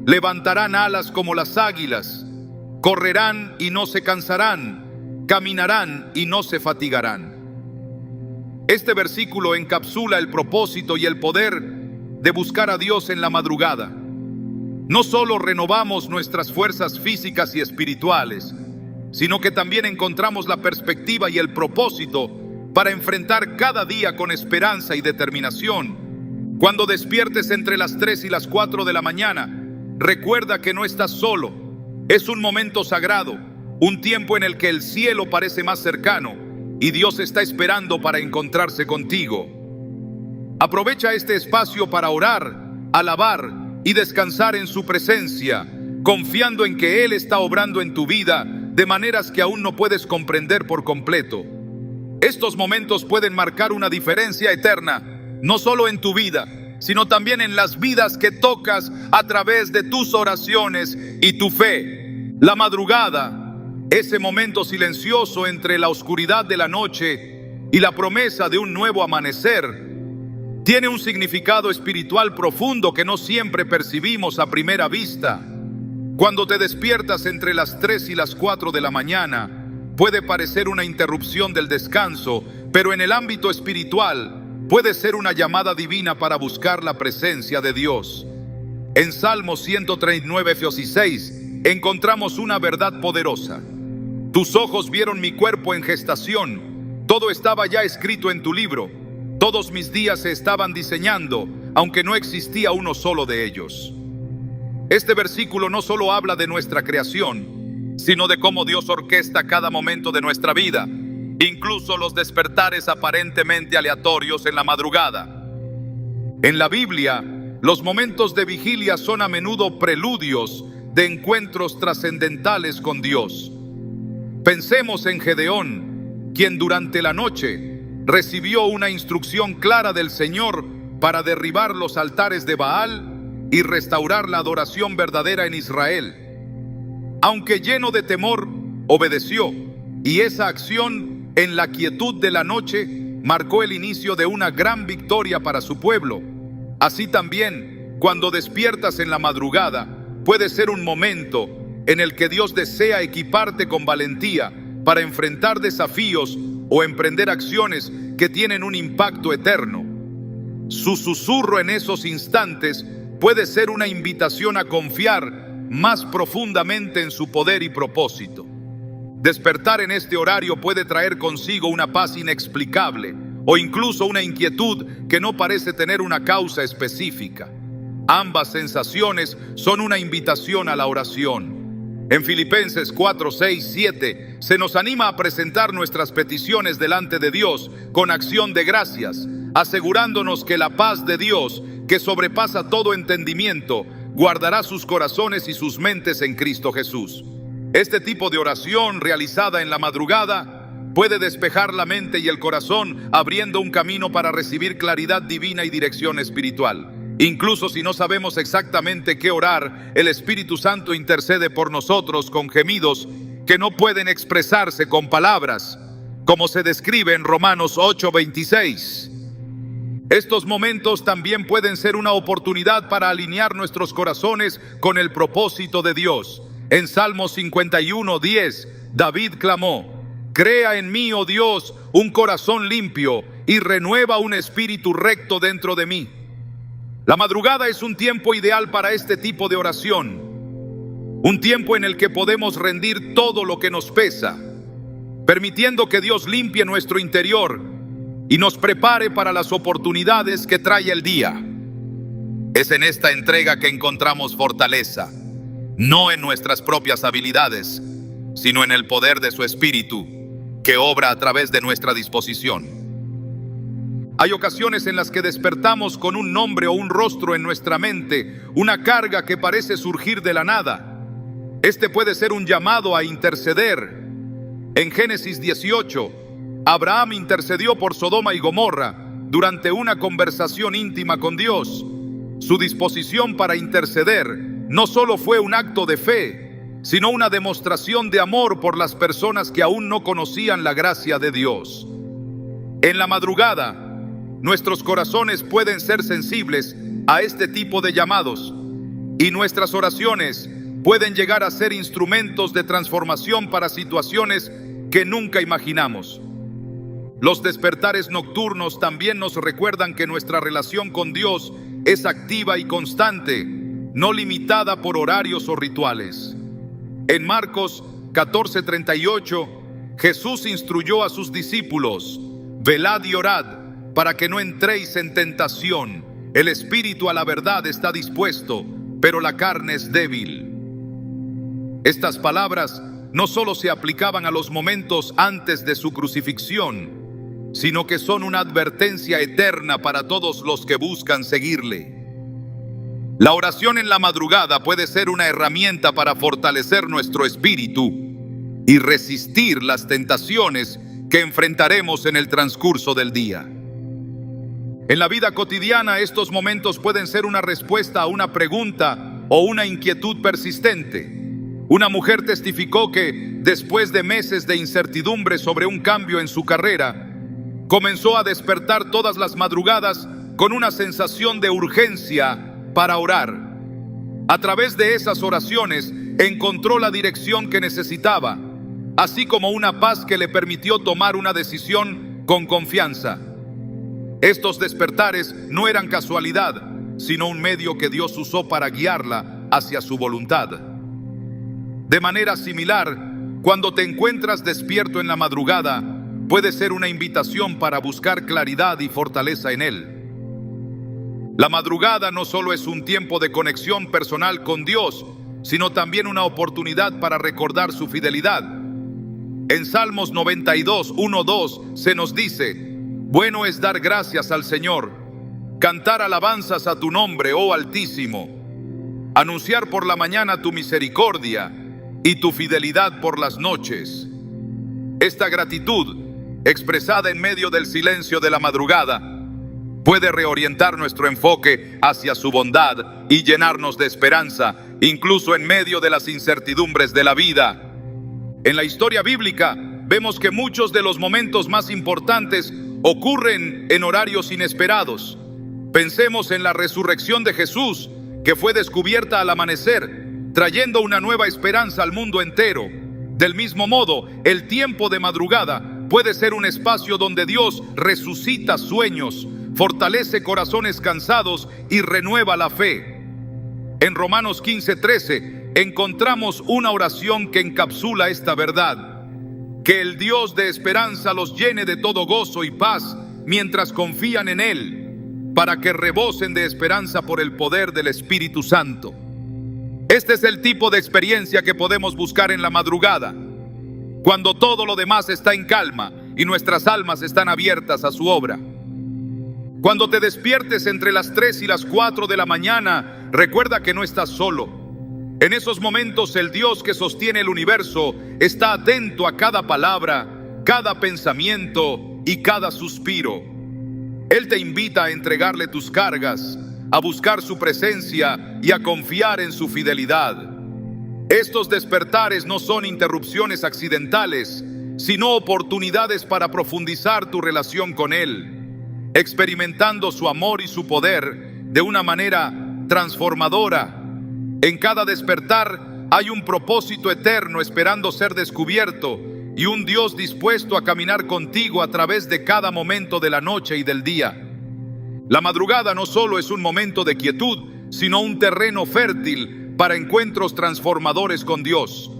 levantarán alas como las águilas, correrán y no se cansarán, caminarán y no se fatigarán. Este versículo encapsula el propósito y el poder de buscar a Dios en la madrugada. No solo renovamos nuestras fuerzas físicas y espirituales, sino que también encontramos la perspectiva y el propósito para enfrentar cada día con esperanza y determinación. Cuando despiertes entre las 3 y las 4 de la mañana, recuerda que no estás solo. Es un momento sagrado, un tiempo en el que el cielo parece más cercano y Dios está esperando para encontrarse contigo. Aprovecha este espacio para orar, alabar y descansar en su presencia, confiando en que Él está obrando en tu vida de maneras que aún no puedes comprender por completo. Estos momentos pueden marcar una diferencia eterna, no solo en tu vida, sino también en las vidas que tocas a través de tus oraciones y tu fe. La madrugada, ese momento silencioso entre la oscuridad de la noche y la promesa de un nuevo amanecer, tiene un significado espiritual profundo que no siempre percibimos a primera vista. Cuando te despiertas entre las 3 y las 4 de la mañana, puede parecer una interrupción del descanso, pero en el ámbito espiritual puede ser una llamada divina para buscar la presencia de Dios. En Salmo 139:6 encontramos una verdad poderosa: tus ojos vieron mi cuerpo en gestación, todo estaba ya escrito en tu libro, todos mis días se estaban diseñando, aunque no existía uno solo de ellos. Este versículo no solo habla de nuestra creación, sino de cómo Dios orquesta cada momento de nuestra vida, incluso los despertares aparentemente aleatorios en la madrugada. En la Biblia, los momentos de vigilia son a menudo preludios de encuentros trascendentales con Dios. Pensemos en Gedeón, quien durante la noche recibió una instrucción clara del Señor para derribar los altares de Baal y restaurar la adoración verdadera en Israel. Aunque lleno de temor, obedeció, y esa acción en la quietud de la noche marcó el inicio de una gran victoria para su pueblo. Así también, cuando despiertas en la madrugada, puede ser un momento en el que Dios desea equiparte con valentía para enfrentar desafíos o emprender acciones que tienen un impacto eterno. Su susurro en esos instantes puede ser una invitación a confiar más profundamente en su poder y propósito. Despertar en este horario puede traer consigo una paz inexplicable o incluso una inquietud que no parece tener una causa específica. Ambas sensaciones son una invitación a la oración. En Filipenses 4, 6, 7 se nos anima a presentar nuestras peticiones delante de Dios con acción de gracias, asegurándonos que la paz de Dios, que sobrepasa todo entendimiento, guardará sus corazones y sus mentes en Cristo Jesús. Este tipo de oración realizada en la madrugada puede despejar la mente y el corazón, abriendo un camino para recibir claridad divina y dirección espiritual. Incluso si no sabemos exactamente qué orar, el Espíritu Santo intercede por nosotros con gemidos que no pueden expresarse con palabras, como se describe en Romanos 8:26. Estos momentos también pueden ser una oportunidad para alinear nuestros corazones con el propósito de Dios. En Salmo 51:10, David clamó: «Crea en mí, oh Dios, un corazón limpio y renueva un espíritu recto dentro de mí». La madrugada es un tiempo ideal para este tipo de oración, un tiempo en el que podemos rendir todo lo que nos pesa, permitiendo que Dios limpie nuestro interior y nos prepare para las oportunidades que trae el día. Es en esta entrega que encontramos fortaleza, no en nuestras propias habilidades, sino en el poder de su Espíritu, que obra a través de nuestra disposición. Hay ocasiones en las que despertamos con un nombre o un rostro en nuestra mente, una carga que parece surgir de la nada. Este puede ser un llamado a interceder. En Génesis 18, Abraham intercedió por Sodoma y Gomorra durante una conversación íntima con Dios. Su disposición para interceder no solo fue un acto de fe, sino una demostración de amor por las personas que aún no conocían la gracia de Dios. En la madrugada, nuestros corazones pueden ser sensibles a este tipo de llamados y nuestras oraciones pueden llegar a ser instrumentos de transformación para situaciones que nunca imaginamos. Los despertares nocturnos también nos recuerdan que nuestra relación con Dios es activa y constante, no limitada por horarios o rituales. En Marcos 14:38, Jesús instruyó a sus discípulos: «Velad y orad, para que no entréis en tentación. El espíritu a la verdad está dispuesto, pero la carne es débil». Estas palabras no solo se aplicaban a los momentos antes de su crucifixión, sino que son una advertencia eterna para todos los que buscan seguirle. La oración en la madrugada puede ser una herramienta para fortalecer nuestro espíritu y resistir las tentaciones que enfrentaremos en el transcurso del día. En la vida cotidiana, estos momentos pueden ser una respuesta a una pregunta o una inquietud persistente. Una mujer testificó que, después de meses de incertidumbre sobre un cambio en su carrera, comenzó a despertar todas las madrugadas con una sensación de urgencia para orar. A través de esas oraciones encontró la dirección que necesitaba, así como una paz que le permitió tomar una decisión con confianza. Estos despertares no eran casualidad, sino un medio que Dios usó para guiarla hacia su voluntad. De manera similar, cuando te encuentras despierto en la madrugada, puede ser una invitación para buscar claridad y fortaleza en Él. La madrugada no solo es un tiempo de conexión personal con Dios, sino también una oportunidad para recordar su fidelidad. En Salmos 92:1-2 se nos dice: «Bueno es dar gracias al Señor, cantar alabanzas a tu nombre, oh Altísimo, anunciar por la mañana tu misericordia y tu fidelidad por las noches». Esta gratitud, expresada en medio del silencio de la madrugada, puede reorientar nuestro enfoque hacia su bondad y llenarnos de esperanza, incluso en medio de las incertidumbres de la vida. En la historia bíblica, vemos que muchos de los momentos más importantes ocurren en horarios inesperados. Pensemos en la resurrección de Jesús, que fue descubierta al amanecer, trayendo una nueva esperanza al mundo entero. Del mismo modo, el tiempo de madrugada puede ser un espacio donde Dios resucita sueños, fortalece corazones cansados y renueva la fe. En Romanos 15:13 encontramos una oración que encapsula esta verdad: que el Dios de esperanza los llene de todo gozo y paz mientras confían en Él, para que rebosen de esperanza por el poder del Espíritu Santo. Este es el tipo de experiencia que podemos buscar en la madrugada, cuando todo lo demás está en calma y nuestras almas están abiertas a su obra. Cuando te despiertes entre las 3 y las 4 de la mañana, recuerda que no estás solo. En esos momentos, el Dios que sostiene el universo está atento a cada palabra, cada pensamiento y cada suspiro. Él te invita a entregarle tus cargas, a buscar su presencia y a confiar en su fidelidad. Estos despertares no son interrupciones accidentales, sino oportunidades para profundizar tu relación con Él, experimentando su amor y su poder de una manera transformadora. En cada despertar hay un propósito eterno esperando ser descubierto y un Dios dispuesto a caminar contigo a través de cada momento de la noche y del día. La madrugada no solo es un momento de quietud, sino un terreno fértil para encuentros transformadores con Dios.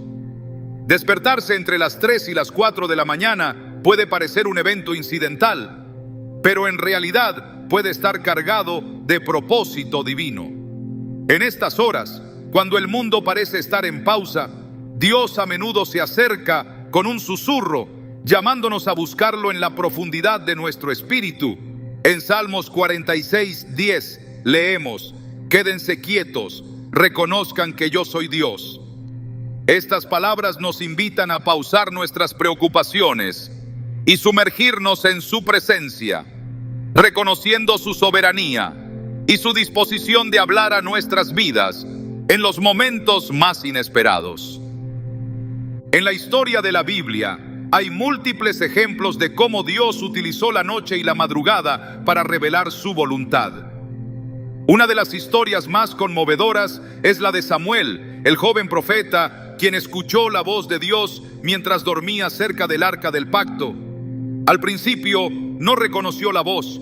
Despertarse entre las 3 y las 4 de la mañana puede parecer un evento incidental, pero en realidad puede estar cargado de propósito divino. En estas horas, cuando el mundo parece estar en pausa, Dios a menudo se acerca con un susurro, llamándonos a buscarlo en la profundidad de nuestro espíritu. En Salmos 46:10 leemos: quédense quietos, reconozcan que yo soy Dios. Estas palabras nos invitan a pausar nuestras preocupaciones y sumergirnos en su presencia, reconociendo su soberanía y su disposición de hablar a nuestras vidas en los momentos más inesperados. En la historia de la Biblia hay múltiples ejemplos de cómo Dios utilizó la noche y la madrugada para revelar su voluntad. Una de las historias más conmovedoras es la de Samuel, el joven profeta, quien escuchó la voz de Dios mientras dormía cerca del arca del pacto. Al principio no reconoció la voz,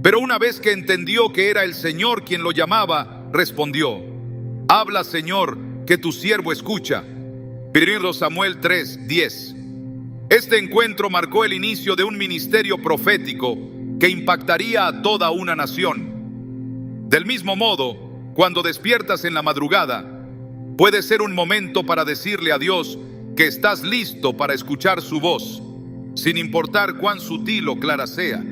pero una vez que entendió que era el Señor quien lo llamaba, respondió: habla, Señor, que tu siervo escucha. 1 Samuel 3:10. Este encuentro marcó el inicio de un ministerio profético que impactaría a toda una nación. Del mismo modo, cuando despiertas en la madrugada, puede ser un momento para decirle a Dios que estás listo para escuchar su voz, sin importar cuán sutil o clara sea.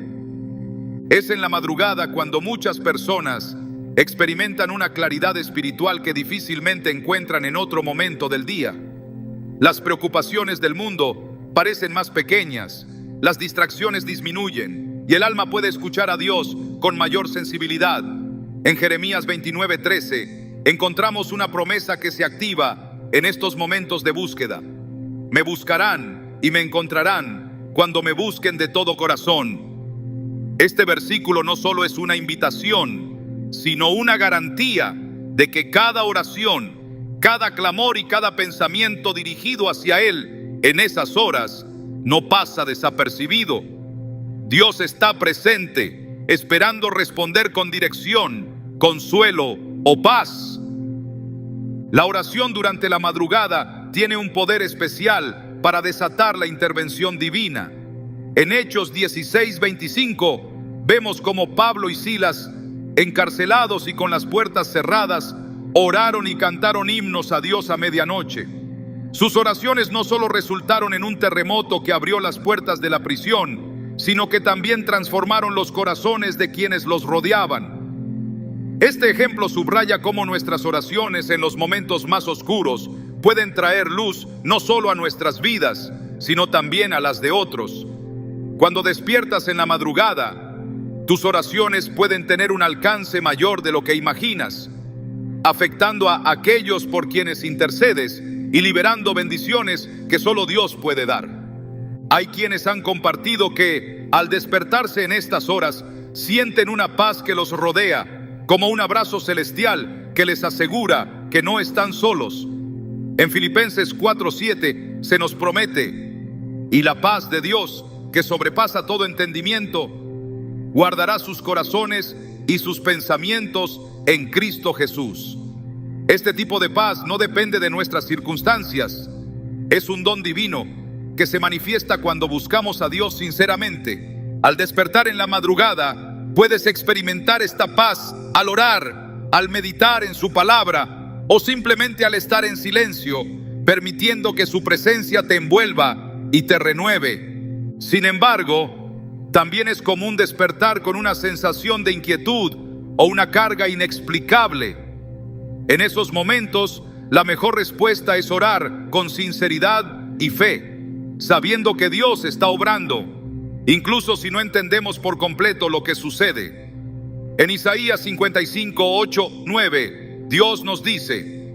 Es en la madrugada cuando muchas personas experimentan una claridad espiritual que difícilmente encuentran en otro momento del día. Las preocupaciones del mundo parecen más pequeñas, las distracciones disminuyen y el alma puede escuchar a Dios con mayor sensibilidad. En Jeremías 29:13 encontramos una promesa que se activa en estos momentos de búsqueda. Me buscarán y me encontrarán cuando me busquen de todo corazón. Este versículo no solo es una invitación, sino una garantía de que cada oración, cada clamor y cada pensamiento dirigido hacia Él en esas horas no pasa desapercibido. Dios está presente, esperando responder con dirección, consuelo o paz. La oración durante la madrugada tiene un poder especial para desatar la intervención divina. En Hechos 16:25 vemos cómo Pablo y Silas, encarcelados y con las puertas cerradas, oraron y cantaron himnos a Dios a medianoche. Sus oraciones no solo resultaron en un terremoto que abrió las puertas de la prisión, sino que también transformaron los corazones de quienes los rodeaban. Este ejemplo subraya cómo nuestras oraciones en los momentos más oscuros pueden traer luz no solo a nuestras vidas, sino también a las de otros. Cuando despiertas en la madrugada, tus oraciones pueden tener un alcance mayor de lo que imaginas, afectando a aquellos por quienes intercedes y liberando bendiciones que solo Dios puede dar. Hay quienes han compartido que, al despertarse en estas horas, sienten una paz que los rodea, como un abrazo celestial que les asegura que no están solos. En Filipenses 4:7 se nos promete: y la paz de Dios, que sobrepasa todo entendimiento, guardará sus corazones y sus pensamientos en Cristo Jesús. Este tipo de paz no depende de nuestras circunstancias. Es un don divino que se manifiesta cuando buscamos a Dios sinceramente. Al despertar en la madrugada, puedes experimentar esta paz al orar, al meditar en su palabra o simplemente al estar en silencio, permitiendo que su presencia te envuelva y te renueve. Sin embargo, también es común despertar con una sensación de inquietud o una carga inexplicable. En esos momentos, la mejor respuesta es orar con sinceridad y fe, sabiendo que Dios está obrando, incluso si no entendemos por completo lo que sucede. En Isaías 55, 8, 9, Dios nos dice: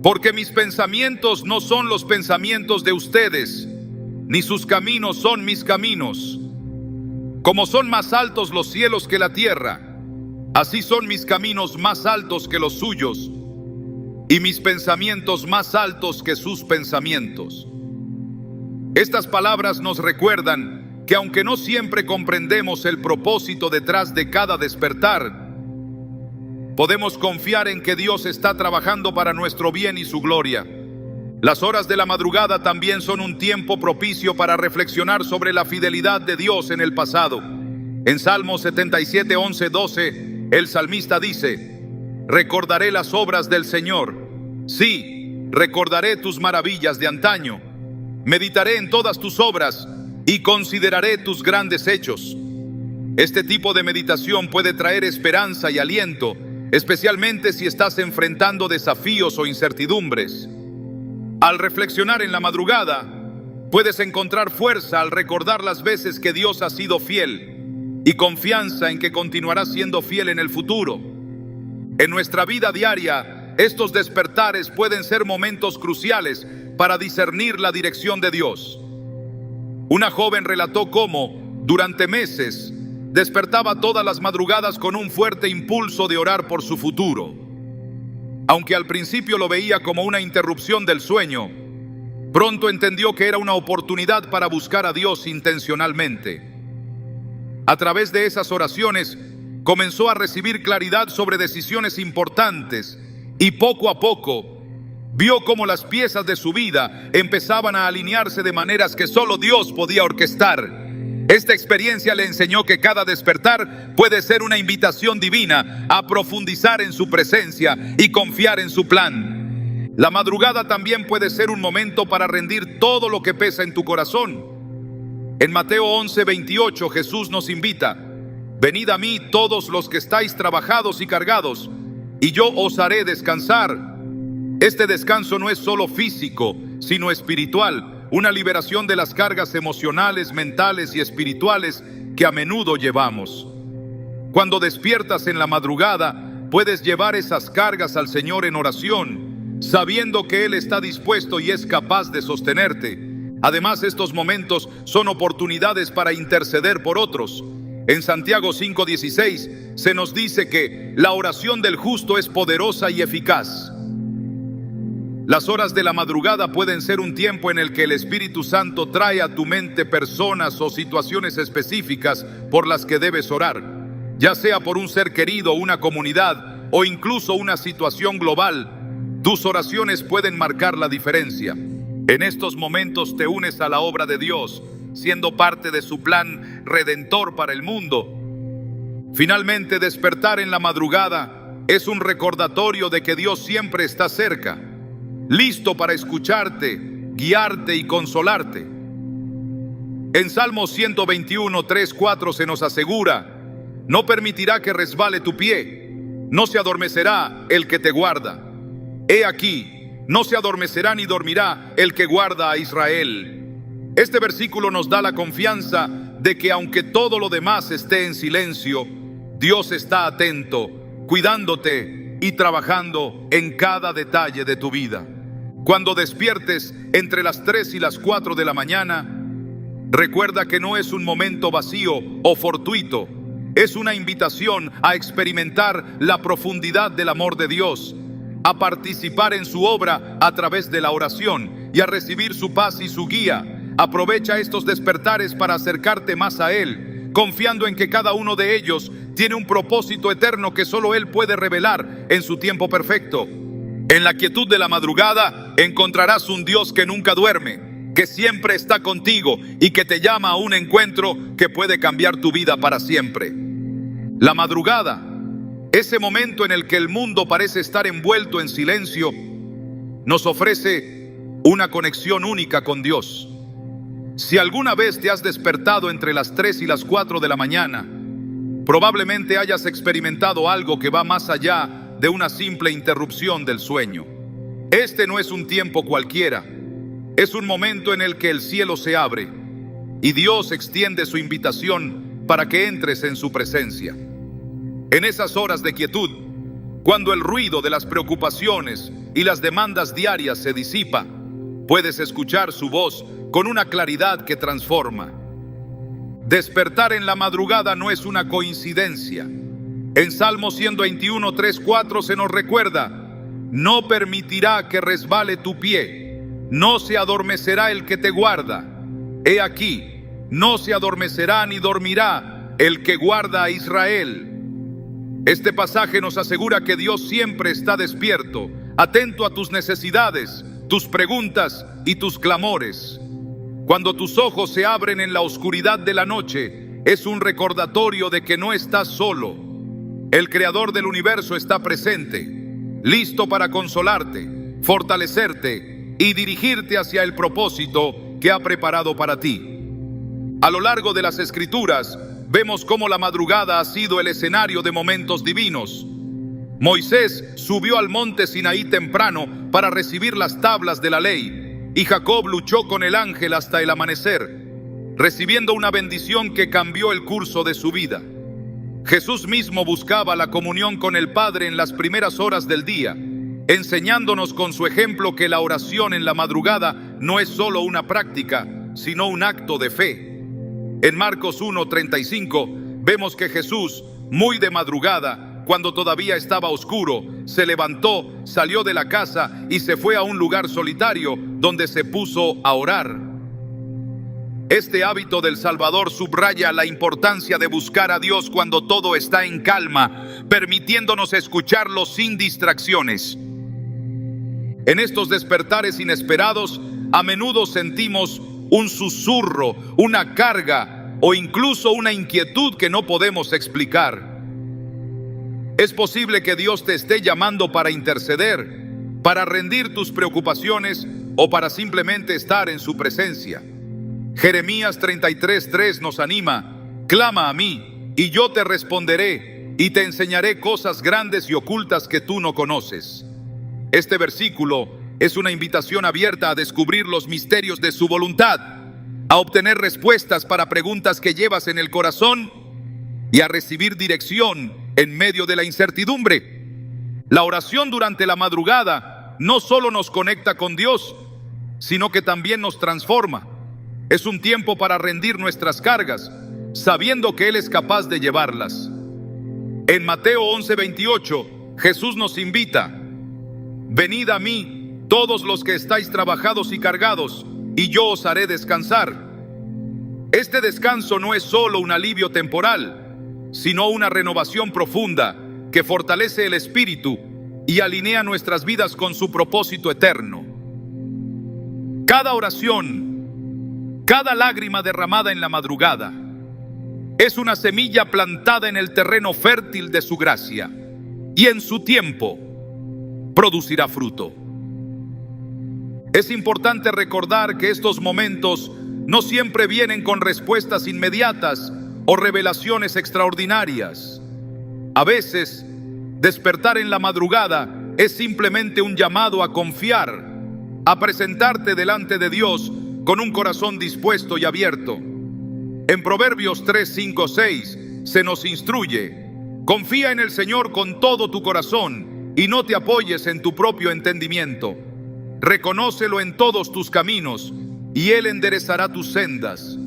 porque mis pensamientos no son los pensamientos de ustedes, ni sus caminos son mis caminos. Como son más altos los cielos que la tierra, así son mis caminos más altos que los suyos, y mis pensamientos más altos que sus pensamientos. Estas palabras nos recuerdan que aunque no siempre comprendemos el propósito detrás de cada despertar, podemos confiar en que Dios está trabajando para nuestro bien y su gloria. Las horas de la madrugada también son un tiempo propicio para reflexionar sobre la fidelidad de Dios en el pasado. En Salmo 77, 11, 12, el salmista dice: recordaré las obras del Señor. Sí, recordaré tus maravillas de antaño. Meditaré en todas tus obras y consideraré tus grandes hechos. Este tipo de meditación puede traer esperanza y aliento, especialmente si estás enfrentando desafíos o incertidumbres. Al reflexionar en la madrugada, puedes encontrar fuerza al recordar las veces que Dios ha sido fiel y confianza en que continuará siendo fiel en el futuro. En nuestra vida diaria, estos despertares pueden ser momentos cruciales para discernir la dirección de Dios. Una joven relató cómo, durante meses, despertaba todas las madrugadas con un fuerte impulso de orar por su futuro. Aunque al principio lo veía como una interrupción del sueño, pronto entendió que era una oportunidad para buscar a Dios intencionalmente. A través de esas oraciones, comenzó a recibir claridad sobre decisiones importantes y poco a poco vio cómo las piezas de su vida empezaban a alinearse de maneras que solo Dios podía orquestar. Esta experiencia le enseñó que cada despertar puede ser una invitación divina a profundizar en su presencia y confiar en su plan. La madrugada también puede ser un momento para rendir todo lo que pesa en tu corazón. En Mateo 11, 28, Jesús nos invita: venid a mí todos los que estáis trabajados y cargados, y yo os haré descansar. Este descanso no es solo físico, sino espiritual, una liberación de las cargas emocionales, mentales y espirituales que a menudo llevamos. Cuando despiertas en la madrugada, puedes llevar esas cargas al Señor en oración, sabiendo que Él está dispuesto y es capaz de sostenerte. Además, estos momentos son oportunidades para interceder por otros. En Santiago 5:16 se nos dice que la oración del justo es poderosa y eficaz. Las horas de la madrugada pueden ser un tiempo en el que el Espíritu Santo trae a tu mente personas o situaciones específicas por las que debes orar, ya sea por un ser querido, una comunidad o incluso una situación global. Tus oraciones pueden marcar la diferencia. En estos momentos te unes a la obra de Dios, siendo parte de su plan redentor para el mundo. Finalmente, despertar en la madrugada es un recordatorio de que Dios siempre está cerca, listo para escucharte, guiarte y consolarte. En Salmo 121, 3, 4 se nos asegura: no permitirá que resbale tu pie, no se adormecerá el que te guarda. He aquí, no se adormecerá ni dormirá el que guarda a Israel. Este versículo nos da la confianza de que aunque todo lo demás esté en silencio, Dios está atento, cuidándote y trabajando en cada detalle de tu vida. Cuando despiertes entre las 3 y las 4 de la mañana, recuerda que no es un momento vacío o fortuito, es una invitación a experimentar la profundidad del amor de Dios, a participar en su obra a través de la oración y a recibir su paz y su guía. Aprovecha estos despertares para acercarte más a Él, confiando en que cada uno de ellos tiene un propósito eterno que solo Él puede revelar en su tiempo perfecto. En la quietud de la madrugada encontrarás un Dios que nunca duerme, que siempre está contigo y que te llama a un encuentro que puede cambiar tu vida para siempre. La madrugada, ese momento en el que el mundo parece estar envuelto en silencio, nos ofrece una conexión única con Dios. Si alguna vez te has despertado entre las 3 y las 4 de la mañana, probablemente hayas experimentado algo que va más allá de una simple interrupción del sueño. Este no es un tiempo cualquiera, es un momento en el que el cielo se abre y Dios extiende su invitación para que entres en su presencia. En esas horas de quietud, cuando el ruido de las preocupaciones y las demandas diarias se disipa, puedes escuchar su voz con una claridad que transforma. Despertar en la madrugada no es una coincidencia. En Salmo 121, 3, 4 se nos recuerda: no permitirá que resbale tu pie, no se adormecerá el que te guarda. He aquí, no se adormecerá ni dormirá el que guarda a Israel. Este pasaje nos asegura que Dios siempre está despierto, atento a tus necesidades, tus preguntas y tus clamores. Cuando tus ojos se abren en la oscuridad de la noche, es un recordatorio de que no estás solo. El Creador del universo está presente, listo para consolarte, fortalecerte y dirigirte hacia el propósito que ha preparado para ti. A lo largo de las Escrituras, vemos cómo la madrugada ha sido el escenario de momentos divinos. Moisés subió al monte Sinaí temprano para recibir las tablas de la ley, y Jacob luchó con el ángel hasta el amanecer, recibiendo una bendición que cambió el curso de su vida. Jesús mismo buscaba la comunión con el Padre en las primeras horas del día, enseñándonos con su ejemplo que la oración en la madrugada no es solo una práctica, sino un acto de fe. En Marcos 1:35 vemos que Jesús, muy de madrugada, cuando todavía estaba oscuro, se levantó, salió de la casa y se fue a un lugar solitario donde se puso a orar. Este hábito del Salvador subraya la importancia de buscar a Dios cuando todo está en calma, permitiéndonos escucharlo sin distracciones. En estos despertares inesperados, a menudo sentimos un susurro, una carga o incluso una inquietud que no podemos explicar. Es posible que Dios te esté llamando para interceder, para rendir tus preocupaciones o para simplemente estar en su presencia. Jeremías 33:3 nos anima: clama a mí y yo te responderé y te enseñaré cosas grandes y ocultas que tú no conoces. Este versículo es una invitación abierta a descubrir los misterios de su voluntad, a obtener respuestas para preguntas que llevas en el corazón y a recibir dirección en medio de la incertidumbre. La oración durante la madrugada no solo nos conecta con Dios, sino que también nos transforma. Es un tiempo para rendir nuestras cargas, sabiendo que Él es capaz de llevarlas. En Mateo 11:28, Jesús nos invita: venid a mí, todos los que estáis trabajados y cargados, y yo os haré descansar. Este descanso no es solo un alivio temporal, sino una renovación profunda que fortalece el espíritu y alinea nuestras vidas con su propósito eterno. Cada oración, cada lágrima derramada en la madrugada, es una semilla plantada en el terreno fértil de su gracia, y en su tiempo producirá fruto. Es importante recordar que estos momentos no siempre vienen con respuestas inmediatas o revelaciones extraordinarias. A veces, despertar en la madrugada es simplemente un llamado a confiar, a presentarte delante de Dios con un corazón dispuesto y abierto. En Proverbios 3, 5, 6 se nos instruye: confía en el Señor con todo tu corazón y no te apoyes en tu propio entendimiento. Reconócelo en todos tus caminos y Él enderezará tus sendas.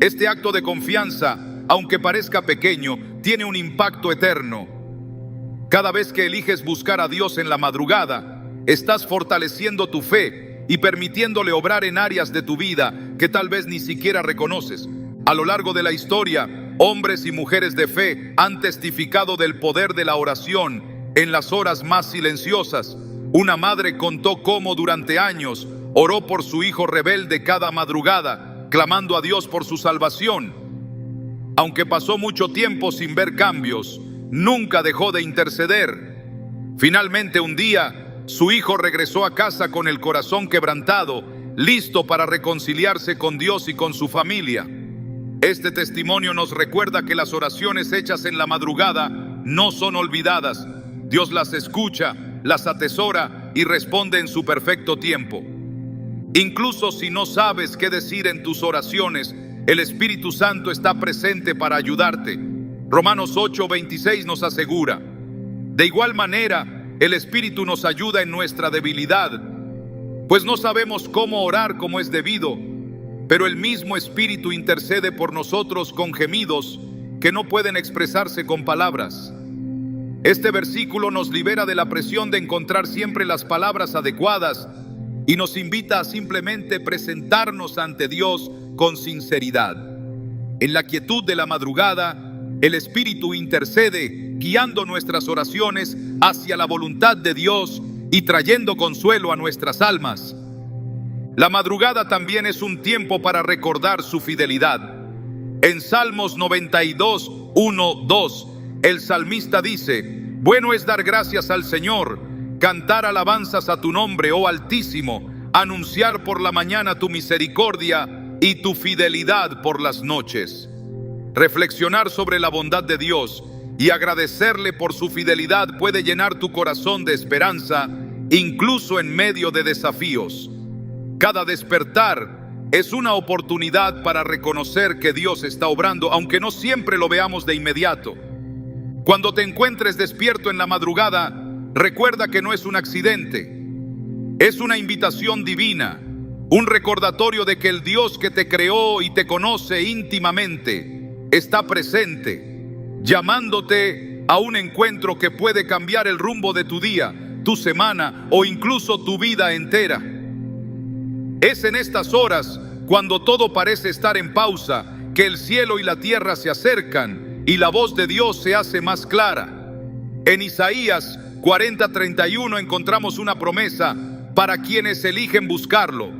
Este acto de confianza, aunque parezca pequeño, tiene un impacto eterno. Cada vez que eliges buscar a Dios en la madrugada, estás fortaleciendo tu fe y permitiéndole obrar en áreas de tu vida que tal vez ni siquiera reconoces. A lo largo de la historia, hombres y mujeres de fe han testificado del poder de la oración en las horas más silenciosas. Una madre contó cómo durante años oró por su hijo rebelde cada madrugada, clamando a Dios por su salvación. Aunque pasó mucho tiempo sin ver cambios, nunca dejó de interceder. Finalmente un día, su hijo regresó a casa con el corazón quebrantado, listo para reconciliarse con Dios y con su familia. Este testimonio nos recuerda que las oraciones hechas en la madrugada no son olvidadas. Dios las escucha, las atesora y responde en su perfecto tiempo. Incluso si no sabes qué decir en tus oraciones, el Espíritu Santo está presente para ayudarte. Romanos 8:26 nos asegura: de igual manera, el Espíritu nos ayuda en nuestra debilidad, pues no sabemos cómo orar como es debido, pero el mismo Espíritu intercede por nosotros con gemidos que no pueden expresarse con palabras. Este versículo nos libera de la presión de encontrar siempre las palabras adecuadas y nos invita a simplemente presentarnos ante Dios con sinceridad. En la quietud de la madrugada, el Espíritu intercede, guiando nuestras oraciones hacia la voluntad de Dios y trayendo consuelo a nuestras almas. La madrugada también es un tiempo para recordar su fidelidad. En Salmos 92, 1, 2, el salmista dice: bueno es dar gracias al Señor, cantar alabanzas a tu nombre, oh Altísimo, anunciar por la mañana tu misericordia y tu fidelidad por las noches. Reflexionar sobre la bondad de Dios y agradecerle por su fidelidad puede llenar tu corazón de esperanza, incluso en medio de desafíos. Cada despertar es una oportunidad para reconocer que Dios está obrando, aunque no siempre lo veamos de inmediato. Cuando te encuentres despierto en la madrugada, recuerda que no es un accidente. Es una invitación divina, un recordatorio de que el Dios que te creó y te conoce íntimamente está presente, llamándote a un encuentro que puede cambiar el rumbo de tu día, tu semana o incluso tu vida entera. Es en estas horas, cuando todo parece estar en pausa, que el cielo y la tierra se acercan y la voz de Dios se hace más clara. En Isaías 40:31 encontramos una promesa para quienes eligen buscarlo.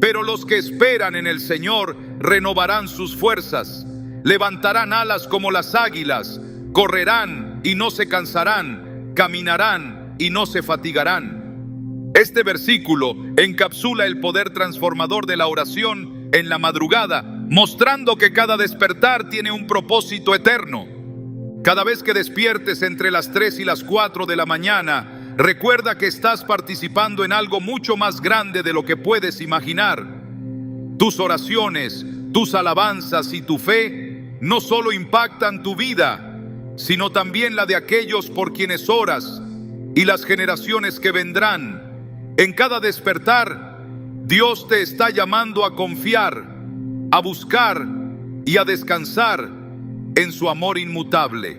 Pero los que esperan en el Señor renovarán sus fuerzas. Levantarán alas como las águilas, correrán y no se cansarán, caminarán y no se fatigarán. Este versículo encapsula el poder transformador de la oración en la madrugada, mostrando que cada despertar tiene un propósito eterno. Cada vez que despiertes entre las 3 y las 4 de la mañana, recuerda que estás participando en algo mucho más grande de lo que puedes imaginar. Tus oraciones, tus alabanzas y tu fe no solo impactan tu vida, sino también la de aquellos por quienes oras y las generaciones que vendrán. En cada despertar, Dios te está llamando a confiar, a buscar y a descansar en su amor inmutable.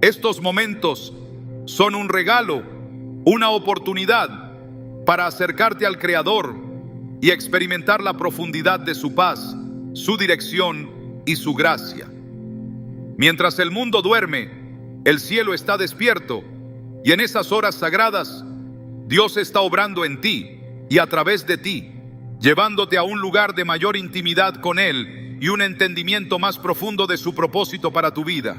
Estos momentos son un regalo, una oportunidad para acercarte al Creador y experimentar la profundidad de su paz, su dirección y su gracia. Mientras el mundo duerme, el cielo está despierto, y en esas horas sagradas, Dios está obrando en ti y a través de ti, llevándote a un lugar de mayor intimidad con Él y un entendimiento más profundo de su propósito para tu vida.